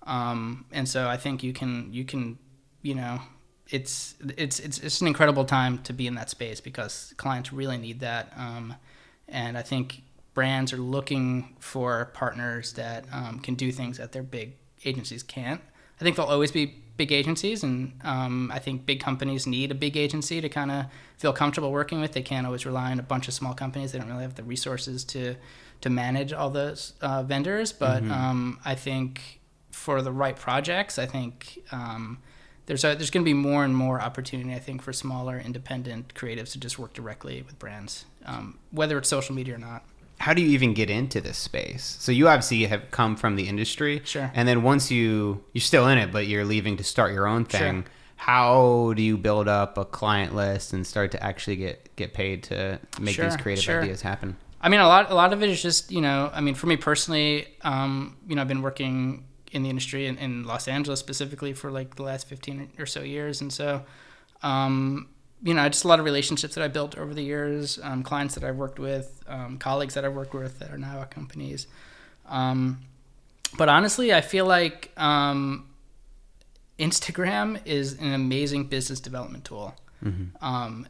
And so I think you can, it's an incredible time to be in that space because clients really need that. And I think brands are looking for partners that can do things that their big agencies can't. I think there'll always be big agencies, and I think big companies need a big agency to kind of feel comfortable working with. They can't always rely on a bunch of small companies. They don't really have the resources to manage all those vendors. But I think for the right projects, I think there's going to be more and more opportunity, I think, for smaller independent creatives to just work directly with brands, whether it's social media or not. How do you even get into this space? So you obviously have come from the industry. Sure. And then once you're still in it, but you're leaving to start your own thing. Sure. How do you build up a client list and start to actually get paid to make these creative ideas happen? I mean, a lot of it is just, for me personally, I've been working in the industry in Los Angeles specifically for the last 15 or so years. And so, just a lot of relationships that I built over the years, clients that I've worked with, colleagues that I've worked with that are now at companies. But honestly, I feel like Instagram is an amazing business development tool. Mm-hmm.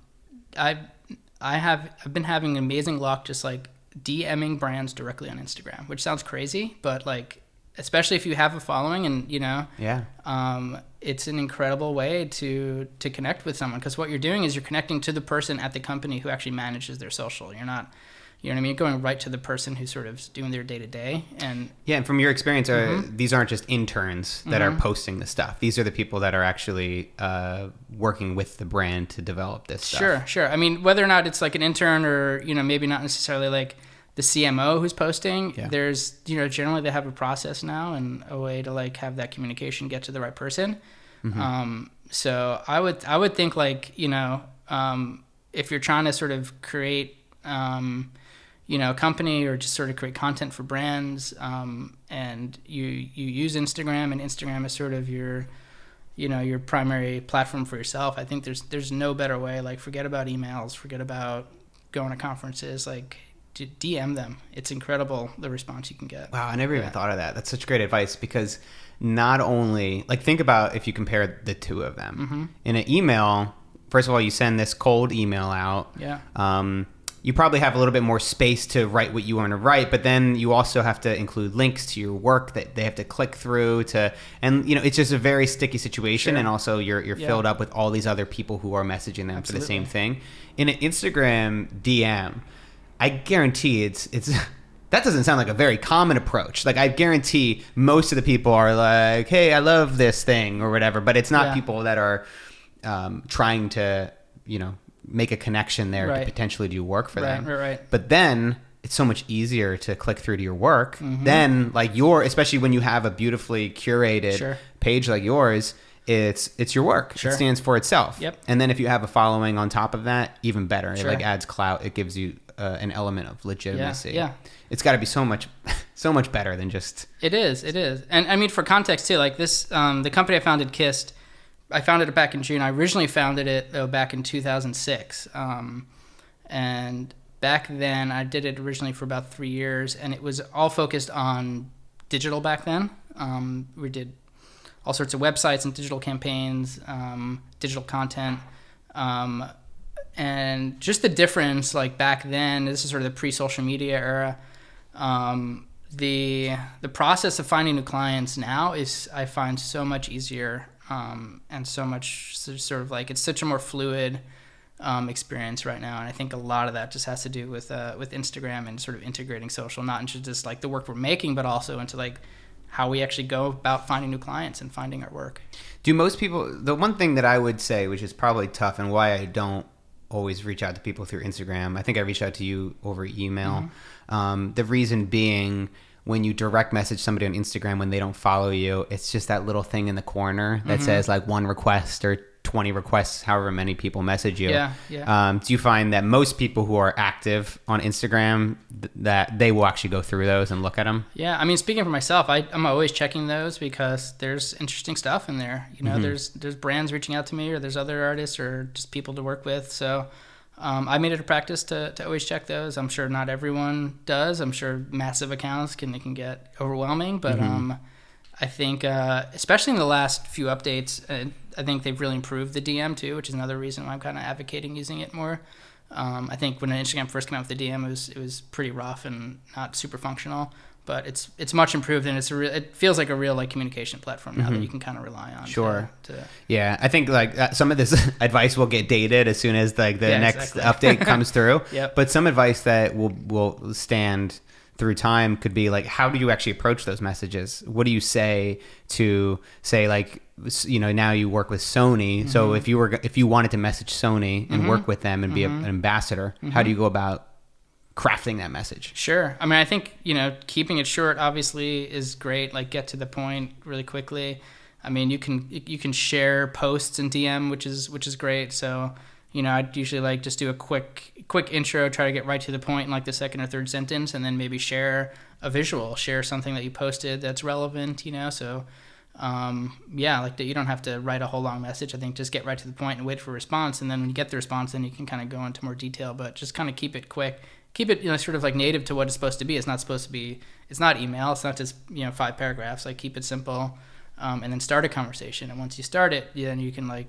I've been having amazing luck just DMing brands directly on Instagram, which sounds crazy, but especially if you have a following and, it's an incredible way to connect with someone, because what you're doing is you're connecting to the person at the company who actually manages their social. You're not, you're going right to the person who's sort of doing their day-to-day. And from your experience, these aren't just interns that are posting the stuff. These are the people that are actually working with the brand to develop this stuff. Sure. I mean, whether or not it's an intern or, maybe not necessarily the CMO who's posting, there's, generally they have a process now and a way to have that communication get to the right person. Mm-hmm. So I would think if you're trying to sort of create, company or just sort of create content for brands, and you use Instagram, and Instagram is sort of your primary platform for yourself. I think there's no better way. Like, forget about emails, forget about going to conferences, like DM them. It's incredible the response you can get. Wow, I never even thought of that. That's such great advice, because not only, like, think about if you compare the two of them. In an email, first of all, you send this cold email out. You probably have a little bit more space to write what you want to write, but then you also have to include links to your work that they have to click through to, and it's just a very sticky situation. And also you're filled up with all these other people who are messaging them for the same thing. In an Instagram DM, I guarantee it's that doesn't sound like a very common approach. Like, I guarantee most of the people are like, hey, I love this thing or whatever, but it's not people that are trying to, make a connection there to potentially do work for them. Right. But then it's so much easier to click through to your work. Then, like, especially when you have a beautifully curated page like yours, it's your work. It stands for itself. And then if you have a following on top of that, even better. It like adds clout. It gives you an element of legitimacy. It's got to be so much better than just. It is. And I mean, for context too, like this, the company I founded, Kist, I founded it back in June. I originally founded it though back in 2006, and back then I did it originally for about 3 years, and it was all focused on digital back then. We did all sorts of websites and digital campaigns, digital content, and just the difference. Like, back then, this is sort of the pre-social media era. The process of finding new clients now is, I find, so much easier. And so much sort of like, it's such a more fluid experience right now, and I think a lot of that just has to do with Instagram and sort of integrating social, not into just like the work we're making, but also into like how we actually go about finding new clients and finding our work. Do most people? The one thing that I would say, which is probably tough, and why I don't always reach out to people through Instagram, I think I reached out to you over email. The reason being, when you direct message somebody on Instagram when they don't follow you, it's just that little thing in the corner that says like 1 request or 20 requests, however many people message you. Do you find that most people who are active on Instagram, that they will actually go through those and look at them? Yeah, I mean, speaking for myself, I'm always checking those because there's interesting stuff in there. There's brands reaching out to me, or there's other artists or just people to work with. So I made it a practice to always check those. I'm sure not everyone does. I'm sure massive accounts can get overwhelming, but I think especially in the last few updates, I think they've really improved the DM too, which is another reason why I'm kind of advocating using it more. I think when Instagram first came out with the DM, it was pretty rough and not super functional. But it's much improved, and it feels like a real like communication platform now that you can kind of rely on. Yeah, I think like some of this advice will get dated as soon as like the next update comes through. But some advice that will stand through time could be like, how do you actually approach those messages? What do you say to like, now you work with Sony. So if you wanted to message Sony and work with them and be an ambassador, how do you go about crafting that message? Sure. I mean, I think, keeping it short obviously is great. Like, get to the point really quickly. I mean, you can share posts in DM, which is great. So, I'd usually like just do a quick intro, try to get right to the point in like the second or third sentence, and then maybe share a visual, share something that you posted that's relevant, So, like that, you don't have to write a whole long message. I think just get right to the point and wait for a response. And then when you get the response, then you can kind of go into more detail, but just kind of keep it quick. Keep it, sort of like native to what it's supposed to be. It's not email. It's not just, 5 paragraphs. Like, keep it simple, and then start a conversation. And once you start it, then you can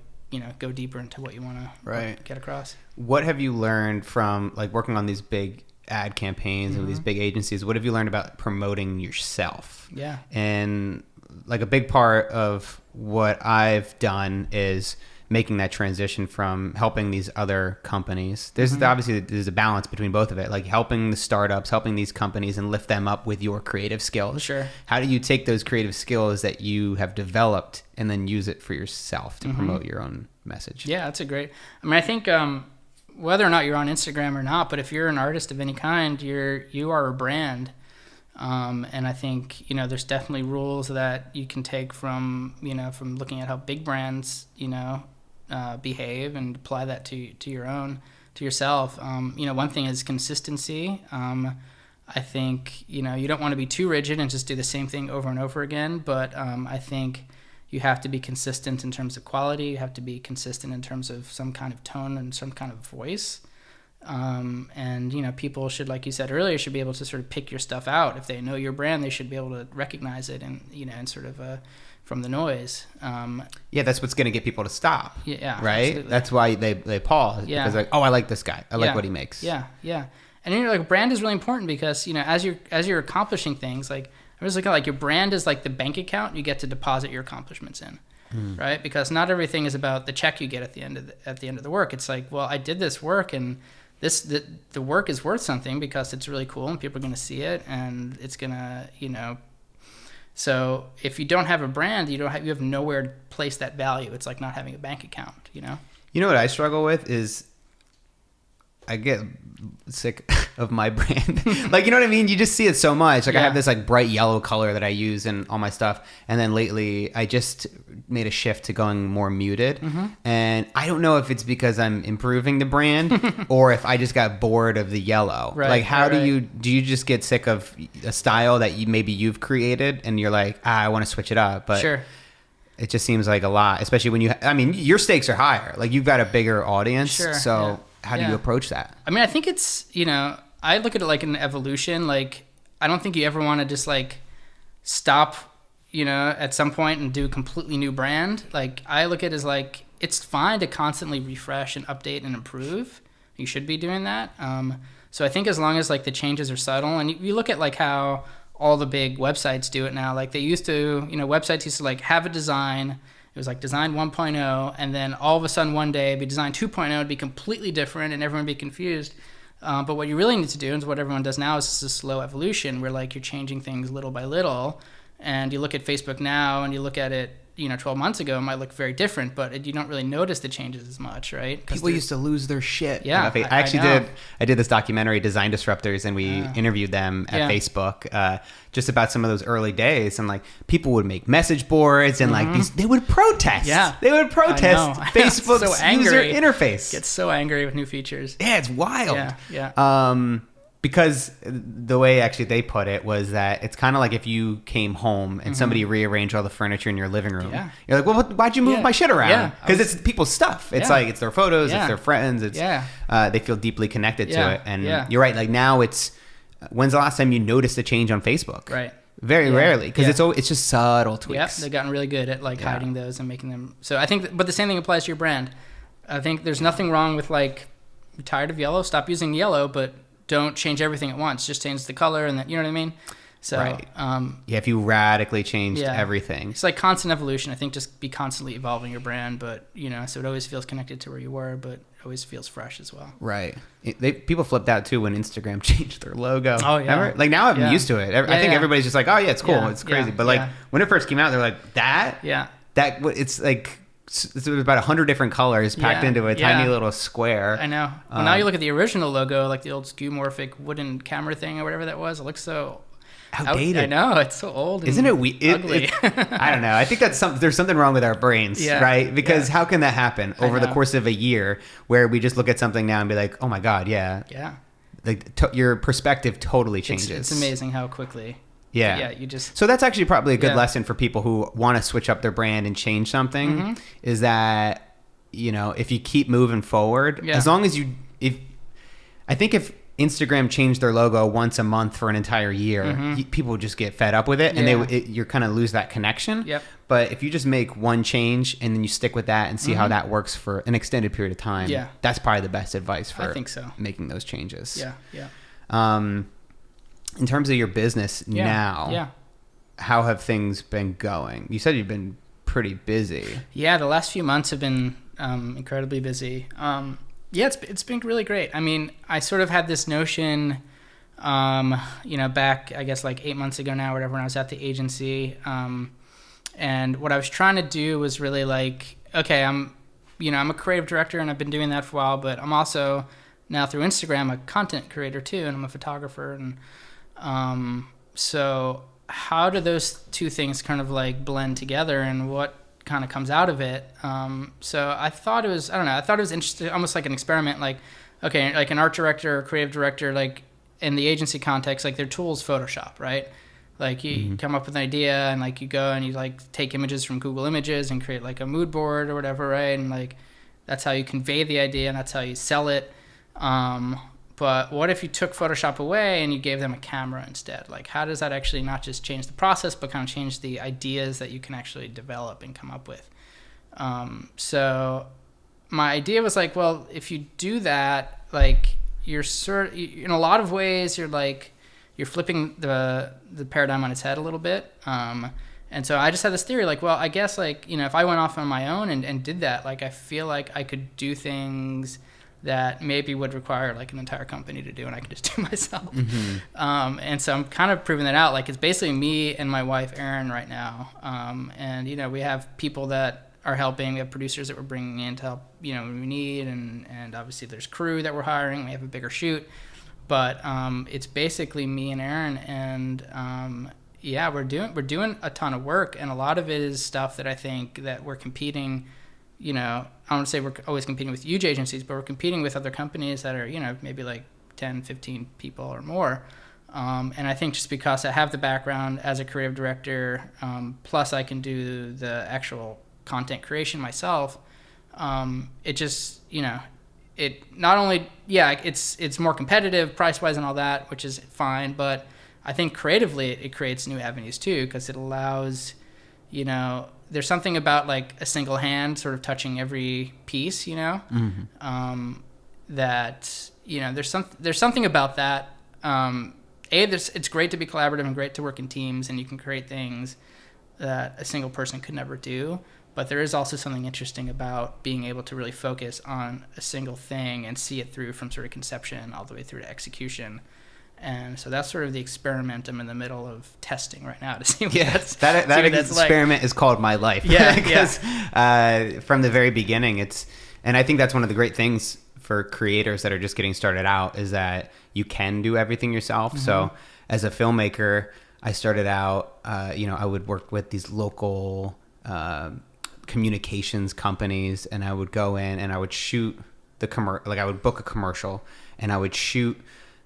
go deeper into what you want to get across. What have you learned from like working on these big ad campaigns and these big agencies? What have you learned about promoting yourself? Yeah. And like a big part of what I've done is making that transition from helping these other companies. There's obviously a balance between both of it, like helping the startups, helping these companies and lift them up with your creative skills. Sure. How do you take those creative skills that you have developed and then use it for yourself to promote your own message? Yeah, that's a great. I mean, I think whether or not you're on Instagram or not, but if you're an artist of any kind, you are a brand. And I think, there's definitely rules that you can take from looking at how big brands, behave and apply that to your own to yourself. One thing is consistency. I think, you don't want to be too rigid and just do the same thing over and over again. But I think you have to be consistent in terms of quality. You have to be consistent in terms of some kind of tone and some kind of voice. And people should, like you said earlier, should be able to sort of pick your stuff out. If they know your brand, they should be able to recognize it and, and sort of from the noise. That's what's going to get people to stop. Yeah. Right. Absolutely. That's why they pause. Yeah. Because like, oh, I like this guy. I like what he makes. Yeah. And brand is really important because, as you're accomplishing things, like I was looking at, like, your brand is like the bank account you get to deposit your accomplishments in. Right? Because not everything is about the check you get at the end of the work. It's like, well, I did this work, and the work is worth something because it's really cool and people are going to see it, and it's going to, so if you don't have a brand, you have nowhere to place that value. It's like not having a bank account, You know what I struggle with is I get sick of my brand. Like, you know what I mean? You just see it so much. Like, I have this like bright yellow color that I use in all my stuff. And then lately I just made a shift to going more muted. And I don't know if it's because I'm improving the brand or if I just got bored of the yellow. Right, like, how right. do you just get sick of a style that maybe you've created and you're like, I want to switch it up. But sure. It just seems like a lot, especially when your stakes are higher. Like, you've got a bigger audience. Sure, So how do you approach that? I mean, I think it's, I look at it like an evolution. Like, I don't think you ever want to just like stop, at some point and do a completely new brand. Like, I look at it as like, it's fine to constantly refresh and update and improve. You should be doing that. So I think as long as like the changes are subtle, and you look at like how all the big websites do it now. Like, they used to, websites used to like have a design. It was like design 1.0, and then all of a sudden one day it'd be design 2.0, it'd be completely different and everyone would be confused. But what you really need to do, and what everyone does now, is just a slow evolution where like you're changing things little by little. And you look at Facebook now and you look at it, 12 months ago, it might look very different, but you don't really notice the changes as much, right? People used to lose their shit. Yeah, I did this documentary, Design Disruptors, and we interviewed them at Facebook just about some of those early days. And like, people would make message boards and like they would protest. Yeah. They would protest Facebook's so user interface. Get so angry with new features. Yeah, it's wild. Yeah. Because the way actually they put it was that it's kind of like if you came home and somebody rearranged all the furniture in your living room. Yeah. You're like, well, why'd you move my shit around? Because it's people's stuff. It's like, it's their photos, it's their friends. It's they feel deeply connected to it. And you're right. Like, now when's the last time you noticed a change on Facebook? Right. Very rarely, because it's just subtle tweaks. Yep, they've gotten really good at like hiding those and making them. So I think, but the same thing applies to your brand. I think there's nothing wrong with like, you're tired of yellow, stop using yellow, but don't change everything at once. Just change the color, and you know what I mean? So, right. If you radically changed everything. It's like constant evolution. I think just be constantly evolving your brand, but, so it always feels connected to where you were, but always feels fresh as well. Right. People flipped out, too, when Instagram changed their logo. Oh, yeah. Remember? Like, now I'm used to it. I think everybody's just like, oh, yeah, it's cool. It's crazy. But, like, when it first came out, they're like, that? Yeah. It's like... It was about 100 different colors packed into a tiny little square. I know. Well, now you look at the original logo, like the old skeuomorphic wooden camera thing or whatever that was. It looks so outdated. I know. It's so old. And isn't it ugly? I don't know. I think there's something wrong with our brains, right? Because how can that happen over the course of a year where we just look at something now and be like, oh my God, yeah. Like your perspective totally changes. It's amazing how quickly. Yeah. You just. So that's actually probably a good lesson for people who want to switch up their brand and change something. Is that, if you keep moving forward, as long as I think if Instagram changed their logo once a month for an entire year, people would just get fed up with it, and you're kind of lose that connection. Yep. But if you just make one change and then you stick with that and see how that works for an extended period of time, that's probably the best advice for making those changes. Yeah. In terms of your business now, how have things been going? You said you've been pretty busy. Yeah, the last few months have been incredibly busy. It's been really great. I mean, I sort of had this notion, back, I guess, like 8 months ago now, or whatever, when I was at the agency. And what I was trying to do was really like, okay, I'm a creative director and I've been doing that for a while, but I'm also now through Instagram a content creator too, and I'm a photographer. And so how do those two things kind of like blend together, and what kind of comes out of it? So I thought it was interesting, almost like an experiment. Like, okay, like an art director or creative director, like in the agency context, like their tool's Photoshop, right? Like you come up with an idea and like you go and you like take images from Google Images and create like a mood board or whatever, right? And like that's how you convey the idea and that's how you sell it. But what if you took Photoshop away and you gave them a camera instead? Like how does that actually not just change the process, but kind of change the ideas that you can actually develop and come up with? So my idea was like, well, if you do that, like you're in a lot of ways, you're flipping the paradigm on its head a little bit. And so I just had this theory, like, well, I guess like, if I went off on my own and did that, like, I feel like I could do things that maybe would require like an entire company to do, and I could just do myself. And so I'm kind of proving that out. Like it's basically me and my wife, Erin, right now. And, we have people that are helping. We have producers that we're bringing in to help, when we need. And obviously there's crew that we're hiring. We have a bigger shoot. But it's basically me and Erin. And we're doing a ton of work. And a lot of it is stuff that I think that we're competing. I don't want to say we're always competing with huge agencies, but we're competing with other companies that are, maybe like 10, 15 people or more. And I think just because I have the background as a creative director, plus I can do the actual content creation myself, it just, it not only, it's more competitive price-wise and all that, which is fine, but I think creatively it creates new avenues too, because it allows, there's something about like a single hand sort of touching every piece, that, there's something about that. It's great to be collaborative and great to work in teams, and you can create things that a single person could never do. But there is also something interesting about being able to really focus on a single thing and see it through from sort of conception all the way through to execution. And so that's sort of the experiment I'm in the middle of testing right now to see what that experiment is called my life. Yeah, because from the very beginning, and I think that's one of the great things for creators that are just getting started out is that you can do everything yourself. So as a filmmaker, I started out, I would work with these local communications companies, and I would go in and I would shoot I would book a commercial and I would shoot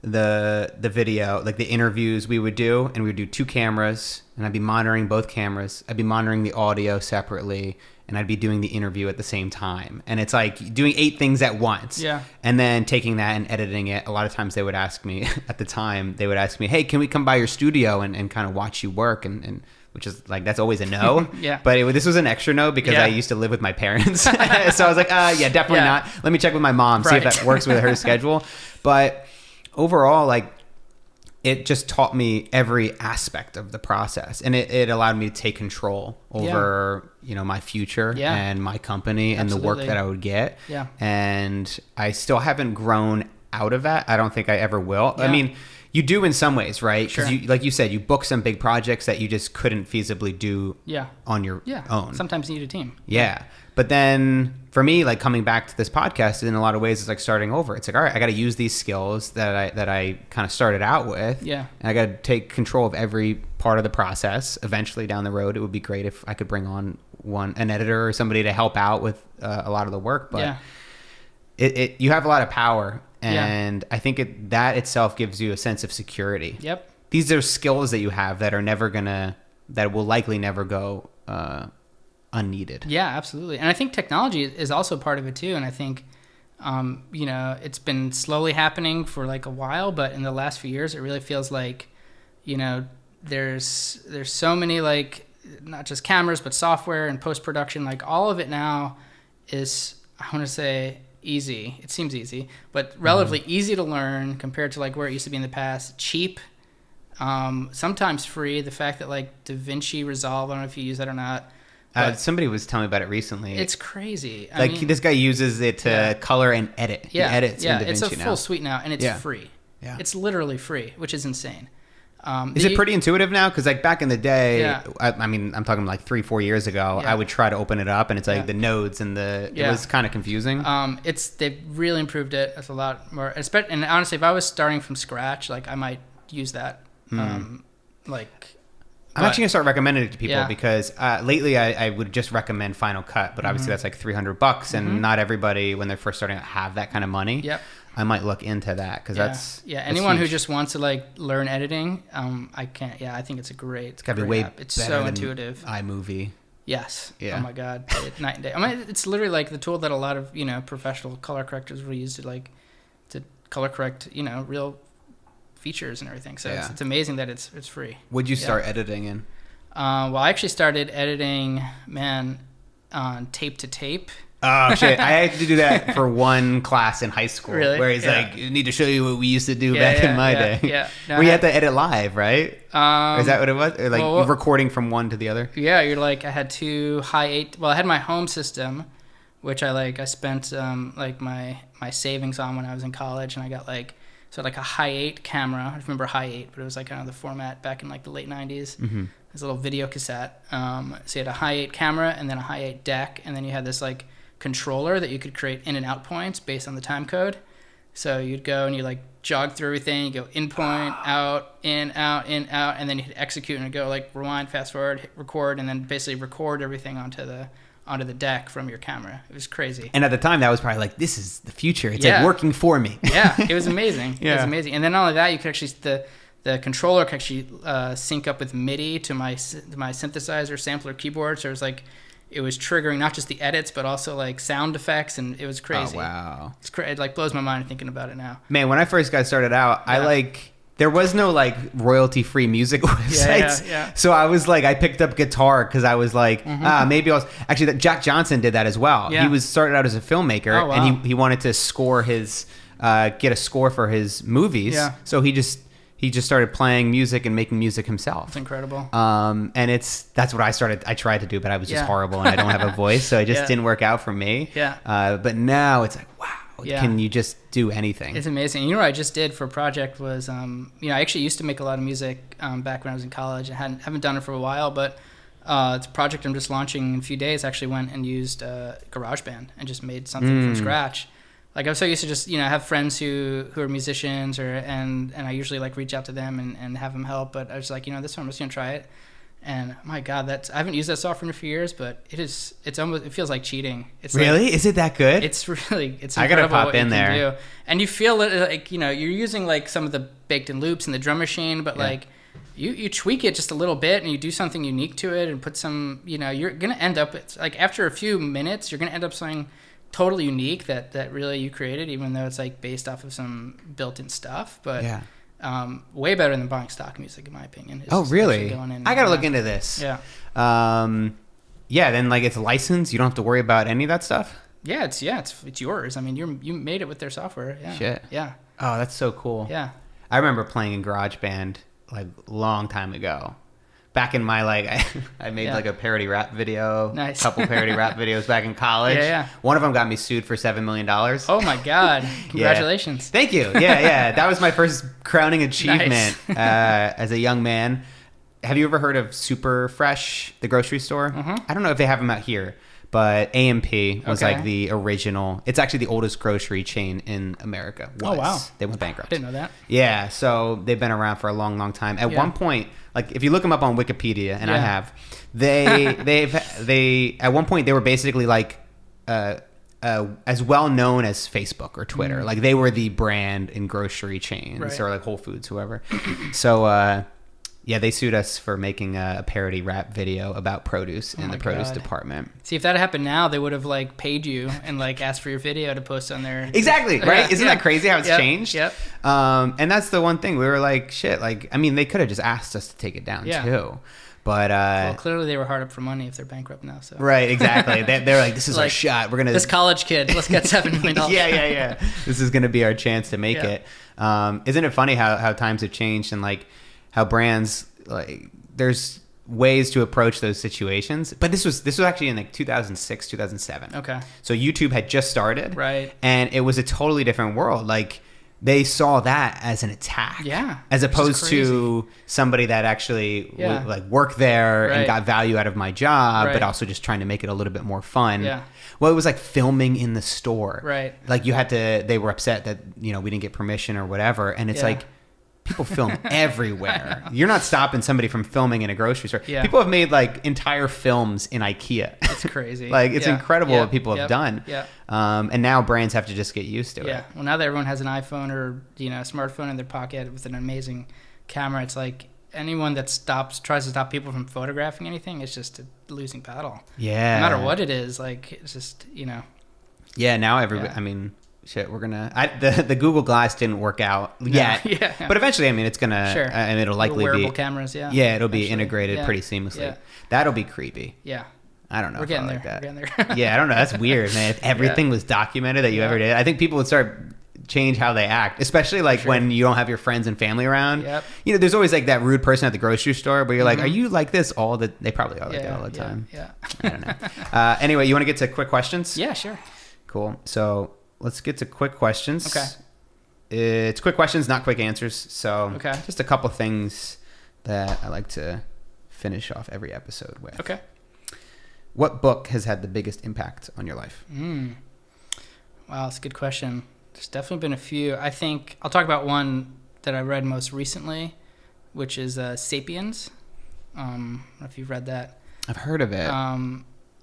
the video, like the interviews we would do, and we would do 2 cameras, and I'd be monitoring both cameras. I'd be monitoring the audio separately, and I'd be doing the interview at the same time. And it's like doing 8 things at once. Yeah. And then taking that and editing it. A lot of times they would ask me, at the time, hey, can we come by your studio and kind of watch you work? And which is like, that's always a no. Yeah. But this was an extra no because I used to live with my parents. So I was like, definitely not. Let me check with my mom, see if that works with her schedule. But overall, like, it just taught me every aspect of the process, and it allowed me to take control over my future and my company and the work that I would get. And I still haven't grown out of that. I don't think I ever will. I mean, you do in some ways, right? Because like you said, you book some big projects that you just couldn't feasibly do on your own. Sometimes you need a team. But then for me, like coming back to this podcast, in a lot of ways, it's like starting over. It's like, all right, I got to use these skills that I kind of started out with. And I got to take control of every part of the process. Eventually down the road, it would be great if I could bring on an editor or somebody to help out with a lot of the work. But you have a lot of power. And I think that itself gives you a sense of security. These are skills that you have that will likely never go unneeded. Yeah, absolutely. And I think technology is also part of it too. And I think, it's been slowly happening for like a while, but in the last few years, it really feels like, there's so many, like, not just cameras, but software and post-production, like all of it now is, I want to say, easy. It seems easy, but relatively easy to learn compared to like where it used to be in the past. Cheap, sometimes free. The fact that like DaVinci Resolve, I don't know if you use that or not. Somebody was telling me about it recently. It's crazy. This guy uses it to color and edit. He edits in DaVinci now. It's a full suite now, and it's free. It's literally free, which is insane. Is it pretty intuitive now? Because like back in the day, I mean, I'm talking like 3-4 years ago, I would try to open it up, and it's like the nodes and it was kind of confusing. They've really improved it. It's a lot more. And honestly, if I was starting from scratch, like I might use that. I'm actually gonna start recommending it to people because lately I would just recommend Final Cut, but obviously that's like $300, and not everybody when they're first starting out have that kind of money. I might look into that because that's anyone who huge. just wants to like learn editing, I think it's a great. It's gotta be way app. It's better so than intuitive. iMovie. Yes. Yeah. Oh my God. Night and day. I mean, it's literally like the tool that a lot of professional color correctors will use to color correct real features and everything. So it's amazing that it's free. What'd you start editing in? Well, I actually started editing, on tape to tape. Oh shit! I had to do that for one class in high school, really? where he's like, "You need to show you what we used to do back in my day." Yeah. No, where you had to edit live, right? Or is that what it was? Or like recording from one to the other? Yeah, you're like, I had two high-8. Well, I had my home system, which I spent like my savings on when I was in college, and I got like a high-8 camera. I remember high-8, but it was like kind of the format back in like the late '90s. Mm-hmm. This little video cassette. So you had a high-8 camera and then a high-8 deck, and then you had this like controller that you could create in and out points based on the time code. So you'd go and you like jog through everything. You go in point, out, in, out, in, out, and then you hit execute and it'd go like rewind, fast forward, hit record, and then basically record everything onto the deck from your camera. It was crazy. And at the time, that was probably like, this is the future. It's like working for me. Yeah, it was amazing. It was amazing. And then not only that, you could actually the controller could actually sync up with MIDI to my synthesizer, sampler, keyboard. So it was triggering not just the edits, but also like sound effects, and it was crazy. Oh, wow. It like blows my mind thinking about it now. Man, when I first got started out, there was no like royalty-free music websites. Yeah. So I was like, I picked up guitar because I was like, maybe actually Jack Johnson did that as well. Yeah. He started out as a filmmaker, and he wanted to score get a score for his movies. Yeah. So he just started playing music and making music himself. It's incredible. And that's what I tried to do, but I was just horrible and I don't have a voice. So it just didn't work out for me. Yeah. But now it's like, wow, can you just do anything? It's amazing. You know what I just did for a project was, I actually used to make a lot of music back when I was in college. I haven't done it for a while, but it's a project I'm just launching in a few days. I actually went and used GarageBand and just made something from scratch. Like I'm so used to just have friends who are musicians and I usually like reach out to them and have them help, but I was like this one I'm just gonna try it, and my God, I haven't used that software in a few years, but it feels like cheating. It's really like, is it that good? It's incredible. I gotta pop in there. Do. And you feel like you're using like some of the baked-in loops in the drum machine, but like you tweak it just a little bit and you do something unique to it and put some you're gonna end up like after a few minutes you're gonna end up something totally unique that really you created, even though it's like based off of some built-in stuff, but way better than buying stock music in my opinion. Oh really? I gotta look into this. Then like it's licensed, you don't have to worry about any of that stuff. It's yours. I mean you made it with their software. Shit. Oh, that's so cool. I remember playing in GarageBand like long time ago. Back in my I made like a parody rap video, a couple parody rap videos back in college. One of them got me sued for $7 million. Oh my God! Congratulations. Thank you. That was my first crowning achievement as a young man. Have you ever heard of Super Fresh, the grocery store? I don't know if they have them out here, but AMP was like the original. It's actually the oldest grocery chain in America. Oh wow! They went bankrupt. I didn't know that. Yeah, so they've been around for a long, long time. At one point, like if you look them up on Wikipedia, and I have, they at one point they were basically like as well known as Facebook or Twitter. Like they were the brand in grocery chains or like Whole Foods, whoever. So they sued us for making a parody rap video about produce in the produce department. See, if that happened now, they would have like paid you and like asked for your video to post on their... Exactly, right? Isn't that crazy how it's changed? Yep. And that's the one thing. We were like, shit, like, I mean, they could have just asked us to take it down too. But well, clearly they were hard up for money if they're bankrupt now. So right, exactly. They're like, this is our shot. We're gonna this college kid. Let's get $7 million. yeah. This is gonna be our chance to make it. Isn't it funny how times have changed and like how brands like there's ways to approach those situations. But this was actually in like 2006, 2007. Okay. So YouTube had just started. Right. And it was a totally different world. Like they saw that as an attack. Yeah. As opposed to somebody that actually like worked there and got value out of my job, but also just trying to make it a little bit more fun. Yeah. Well, it was like filming in the store. Right. Like they were upset that, we didn't get permission or whatever. And it's like, People film everywhere. You're not stopping somebody from filming in a grocery store. Yeah. People have made like entire films in IKEA. It's crazy. Like it's incredible what people have Yep. done. Yeah. And now brands have to just get used to it. Yeah. Well, now that everyone has an iPhone or a smartphone in their pocket with an amazing camera, it's like anyone that tries to stop people from photographing anything, it's just a losing battle. Yeah. No matter what it is, like it's just Yeah. Now everybody. Yeah. I mean, shit. We're gonna. The Google Glass didn't work out yet. Yeah. But eventually, I mean, it's gonna. Sure. I mean, it'll likely wearable be cameras. Yeah. Yeah, it'll be Eventually. integrated Yeah. pretty seamlessly. Yeah. That'll be creepy. Yeah. I don't know. We're if I getting like there. that. We're getting there. Yeah, I don't know. That's weird, man. If everything was documented that you ever did, I think people would start change how they act, especially like when you don't have your friends and family around. Yep. There's always like that rude person at the grocery store, but you're like, are you like this all the? They probably are like that all the time. Yeah. I don't know. Anyway, you want to get to quick questions? Yeah, sure. Cool. So let's get to quick questions. Okay. It's quick questions, not quick answers. So just a couple things that I like to finish off every episode with. Okay. What book has had the biggest impact on your life? Wow, that's a good question. There's definitely been a few. I think I'll talk about one that I read most recently, which is *Sapiens*. I don't know if you've read that. I've heard of it.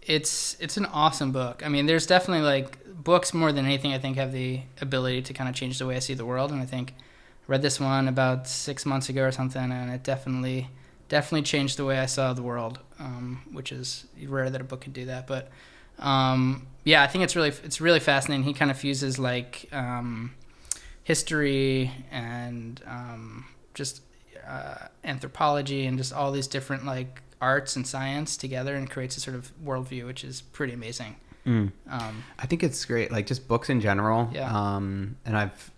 It's an awesome book. I mean, there's definitely like books more than anything I think have the ability to kind of change the way I see the world. And I think I read this one about 6 months ago or something, and it definitely changed the way I saw the world, which is rare that a book can do that. But I think it's really fascinating. He kind of fuses like history and just anthropology and just all these different like arts and science together and creates a sort of worldview, which is pretty amazing. I think it's great, like just books in general. Yeah. And I've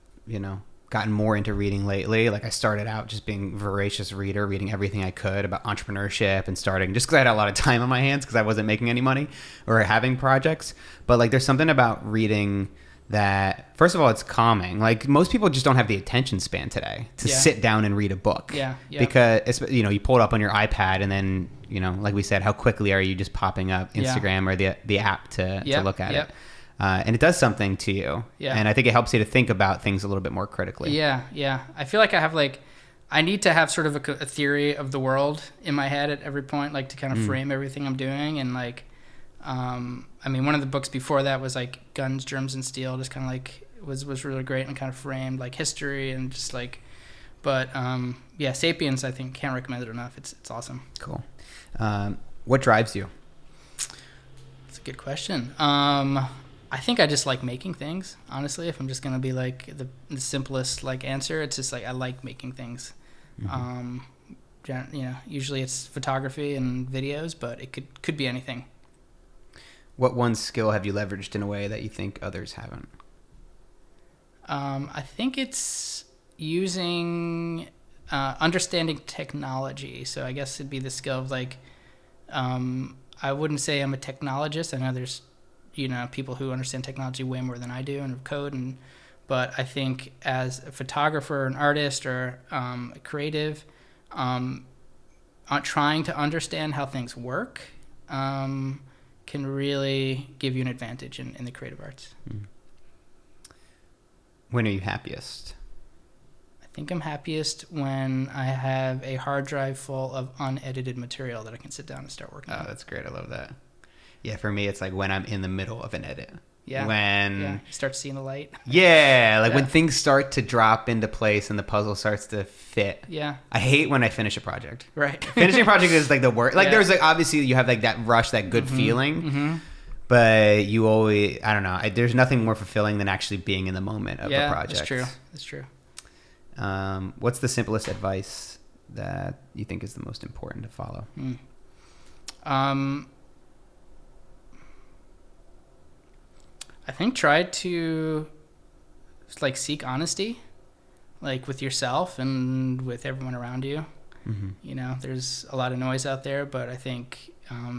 gotten more into reading lately. Like I started out just being a voracious reader, reading everything I could about entrepreneurship and starting just because I had a lot of time on my hands because I wasn't making any money or having projects. But like there's something about reading that, first of all, it's calming. Like most people just don't have the attention span today to sit down and read a book. Yeah. Because you pull it up on your iPad and then like we said, how quickly are you just popping up Instagram or the app to look at it. And it does something to you. Yeah. And I think it helps you to think about things a little bit more critically. Yeah. I feel like I need to have sort of a theory of the world in my head at every point, like to kind of frame everything I'm doing. And like, I mean, one of the books before that was like Guns, Germs, and Steel, just kind of like was really great and kind of framed like history and just like, but *Sapiens*, I think can't recommend it enough. It's awesome. Cool. What drives you? That's a good question. I think I just like making things, honestly. If I'm just going to be like the simplest like answer, it's just like I like making things. Usually it's photography and videos, but it could be anything. What one skill have you leveraged in a way that you think others haven't? I think it's understanding technology. So I guess it'd be the skill of like, I wouldn't say I'm a technologist. I know there's people who understand technology way more than I do and code, but I think as a photographer, an artist, or a creative, trying to understand how things work can really give you an advantage in the creative arts. When are you happiest? I think I'm happiest when I have a hard drive full of unedited material that I can sit down and start working on. Oh, that's great. I love that. Yeah, for me, it's like when I'm in the middle of an edit. Yeah. When you start seeing the light. Yeah, like when things start to drop into place and the puzzle starts to fit. Yeah. I hate when I finish a project. Right. Finishing a project is like the worst. Like there's like obviously you have like that rush, that good feeling. But you always, I don't know. There's nothing more fulfilling than actually being in the moment of a project. That's true. What's the simplest advice that you think is the most important to follow? I think try to like seek honesty, like with yourself and with everyone around you. There's a lot of noise out there, but I think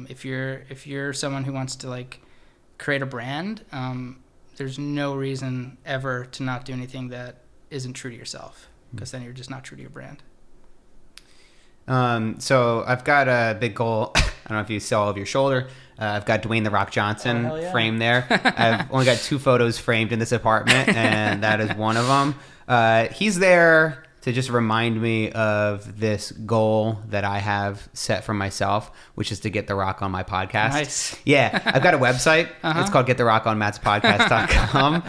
if you're someone who wants to like create a brand, there's no reason ever to not do anything that isn't true to yourself, because then you're just not true to your brand. So I've got a big goal. I don't know if you saw over your shoulder. I've got Dwayne "The Rock" Johnson framed there. I've only got 2 photos framed in this apartment, and that is one of them. He's there to just remind me of this goal that I have set for myself, which is to get The Rock on my podcast. Nice. Yeah, I've got a website. It's called gettherockonmattspodcast.com.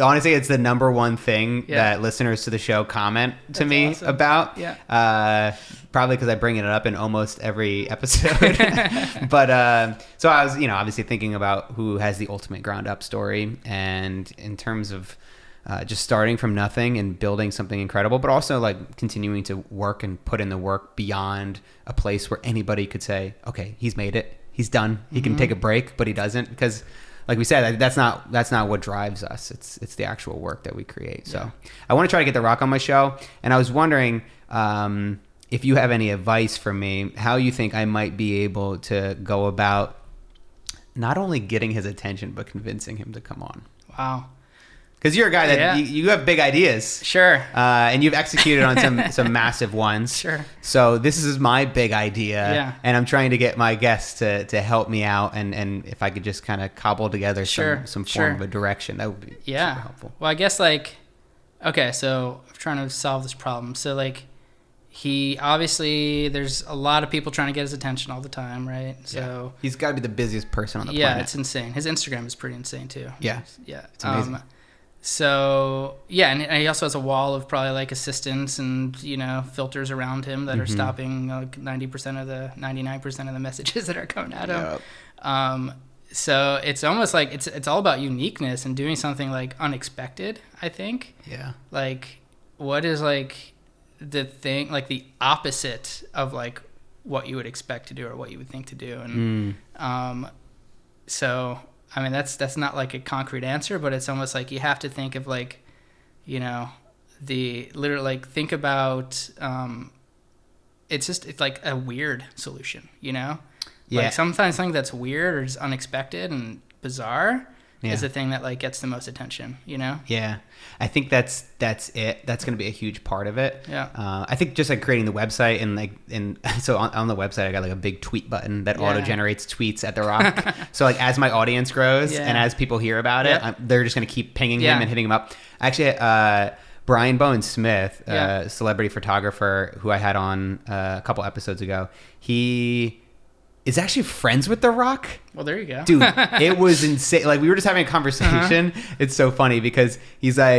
Honestly, it's the number one thing that listeners to the show comment to me awesome. about. Yeah. Probably because I bring it up in almost every episode. But so I was, obviously thinking about who has the ultimate ground up story, and in terms of just starting from nothing and building something incredible, but also like continuing to work and put in the work beyond a place where anybody could say, okay, he's made it, he's done, he can take a break, but he doesn't, because like we said, that's not what drives us. It's the actual work that we create. So I want to try to get The Rock on my show, and I was wondering if you have any advice for me, how you think I might be able to go about not only getting his attention, but convincing him to come on. Wow. Because you're a guy that you have big ideas. Sure. And you've executed on some massive ones. Sure. So this is my big idea. Yeah. And I'm trying to get my guests to help me out. And if I could just kind of cobble together some form of a direction, that would be super helpful. Well, I guess okay, so I'm trying to solve this problem. So he obviously, there's a lot of people trying to get his attention all the time, right? So he's got to be the busiest person on the planet. planet. Yeah, it's insane. His Instagram is pretty insane too. Yeah. Yeah. It's amazing. So and he also has a wall of probably assistants and filters around him that are stopping 99% of the messages that are coming at him. Yep. So it's almost like it's all about uniqueness and doing something unexpected, I think. Yeah. What is the thing, the opposite of what you would expect to do or what you would think to do, and so I mean that's not a concrete answer, but it's almost you have to think of think about it's a weird solution, sometimes something that's weird or just unexpected and bizarre is the thing that gets the most attention, Yeah, I think that's it. That's going to be a huge part of it. Yeah. I think just creating the website and so on the website I got a big tweet button that auto generates tweets at The Rock. So as my audience grows and as people hear about it, they're just going to keep pinging him and hitting him up. Actually, Brian Bowen Smith, a celebrity photographer who I had on a couple episodes ago, he is actually friends with The Rock. Well, there you go. Dude, it was insane. We were just having a conversation. It's so funny because he's one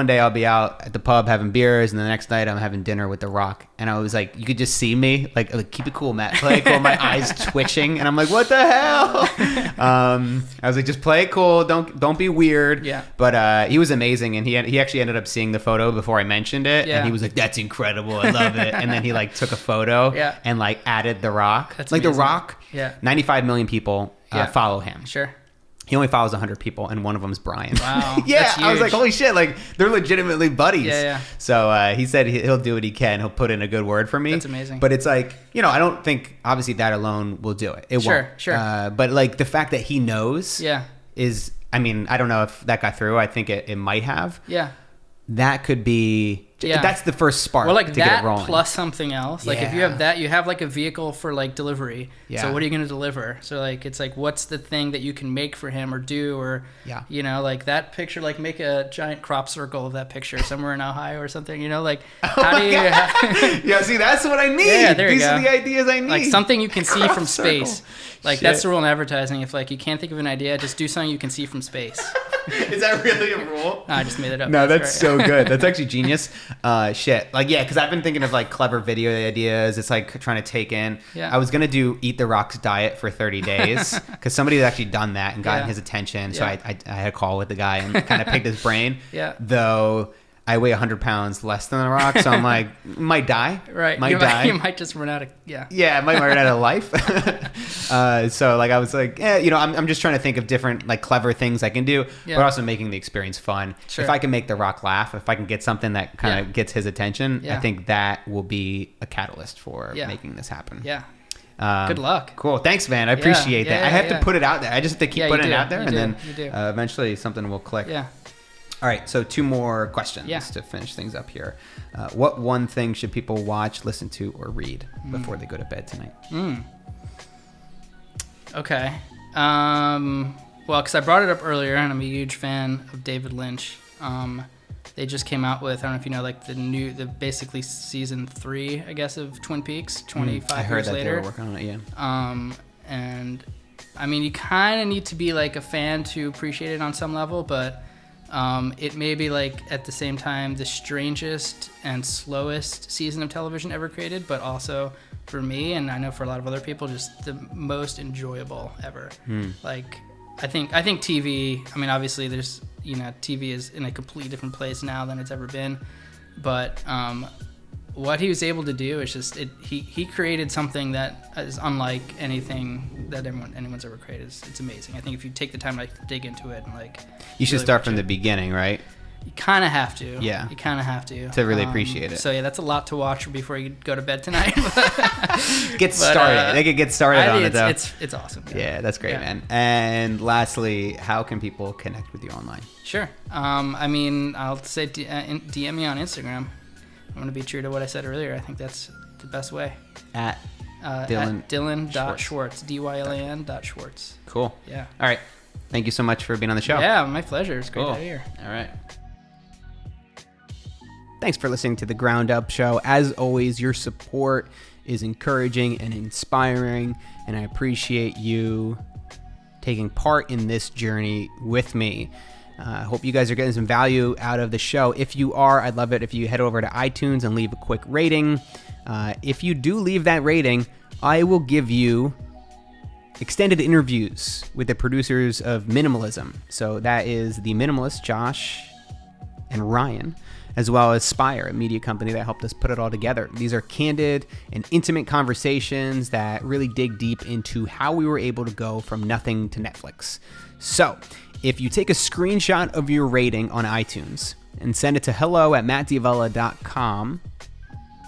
day I'll be out at the pub having beers, and the next night I'm having dinner with The Rock. And I was you could just see me, keep it cool, Matt. Play it cool. My eyes twitching. And I'm what the hell? I was just play it cool. Don't be weird. Yeah. But he was amazing. And he actually ended up seeing the photo before I mentioned it. Yeah. And he was that's incredible. I love it. And then he took a photo and added The Rock. That's The amazing. Rock. Yeah. 95 million people follow him. Sure. He only follows 100 people, and one of them is Brian. Wow. Yeah. That's I was huge. holy shit. They're legitimately buddies. Yeah. So he said he'll do what he can. He'll put in a good word for me. That's amazing. But it's I don't think, obviously, that alone will do it. It won't. Sure. But the fact that he knows is, I don't know if that got through. I think it might have. Yeah. That could be... Yeah. That's the first spark to get it rolling. Plus something else. If you have that, you have a vehicle for delivery. Yeah. So what are you going to deliver? So it's what's the thing that you can make for him or do, or that picture, make a giant crop circle of that picture somewhere in Ohio or something. How do you? Yeah, see, that's what I need. Yeah, there you These go. are the ideas I need. Something you can see from space. Shit. That's the rule in advertising. If you can't think of an idea, just do something you can see from space. Is that really a rule? No, I just made it up. No, that's so good. That's actually genius. Shit. Because I've been thinking of clever video ideas. It's trying to take in. Yeah. I was going to do Eat the Rock's diet for 30 days because somebody had actually done that and gotten his attention. So I had a call with the guy and kind of picked his brain. Yeah. Though I weigh 100 pounds less than The Rock. So I'm might die. Right. You might just run out of, Yeah, I might run out of life. So I was I'm just trying to think of different clever things I can do, but also making the experience fun. Sure. If I can make The Rock laugh, if I can get something that kind of gets his attention, I think that will be a catalyst for making this happen. Yeah. Good luck. Cool. Thanks, man. I appreciate that. I have to put it out there. I just have to keep putting it out there, You and then do. eventually something will click. Yeah. All right, so 2 more questions to finish things up here. What one thing should people watch, listen to, or read before they go to bed tonight? Okay. Well, because I brought it up earlier, and I'm a huge fan of David Lynch. they just came out with, I don't know if you know, like the basically season 3, I guess, of Twin Peaks, 25 I heard years that later. they were working on it, yeah. And I mean, you kind of need to be like a fan to appreciate it on some level, but it may be like at the same time the strangest and slowest season of television ever created, but also for me, and I know for a lot of other people, just the most enjoyable ever. Like, I think TV, I mean, obviously there's, TV is in a completely different place now than it's ever been, but what he was able to do is just, he created something that is unlike anything that anyone's ever created. It's amazing. I think if you take the time to like dig into it and like... You should really start from the beginning, right? You kind of have to. Yeah. You kind of have to. To really appreciate it. So yeah, that's a lot to watch before you go to bed tonight. Get started. They could get started on it though. It's awesome. Yeah, that's great, man. And lastly, how can people connect with you online? Sure. I mean, I'll say DM me on Instagram. I'm going to be true to what I said earlier. I think that's the best way. At Dylan.Schwartz. Dylan.Schwartz. Cool. Yeah. All right. Thank you so much for being on the show. Yeah, my pleasure. It's great to be here. All right. Thanks for listening to The Ground Up Show. As always, your support is encouraging and inspiring, and I appreciate you taking part in this journey with me. I hope you guys are getting some value out of the show. If you are, I'd love it if you head over to iTunes and leave a quick rating. If you do leave that rating, I will give you extended interviews with the producers of Minimalism. So that is the Minimalist, Josh and Ryan, as well as Spire, a media company that helped us put it all together. These are candid and intimate conversations that really dig deep into how we were able to go from nothing to Netflix. So if you take a screenshot of your rating on iTunes and send it to hello@mattdiavella.com,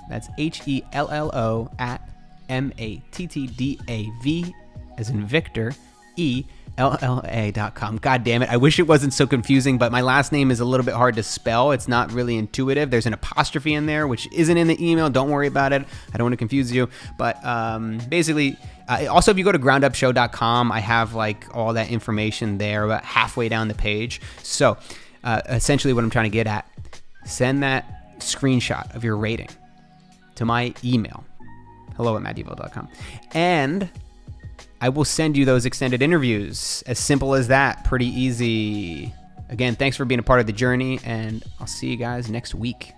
that's HELLO at MATTDAV as in Victor, ELLA.com. God damn it. I wish it wasn't so confusing, but my last name is a little bit hard to spell. It's not really intuitive. There's an apostrophe in there, which isn't in the email. Don't worry about it. I don't want to confuse you. But basically, also, if you go to groundupshow.com, I have like all that information there about halfway down the page. So essentially what I'm trying to get at, send that screenshot of your rating to my email, hello@mattdiavella.com. And I will send you those extended interviews. As simple as that. Pretty easy. Again, thanks for being a part of the journey, and I'll see you guys next week.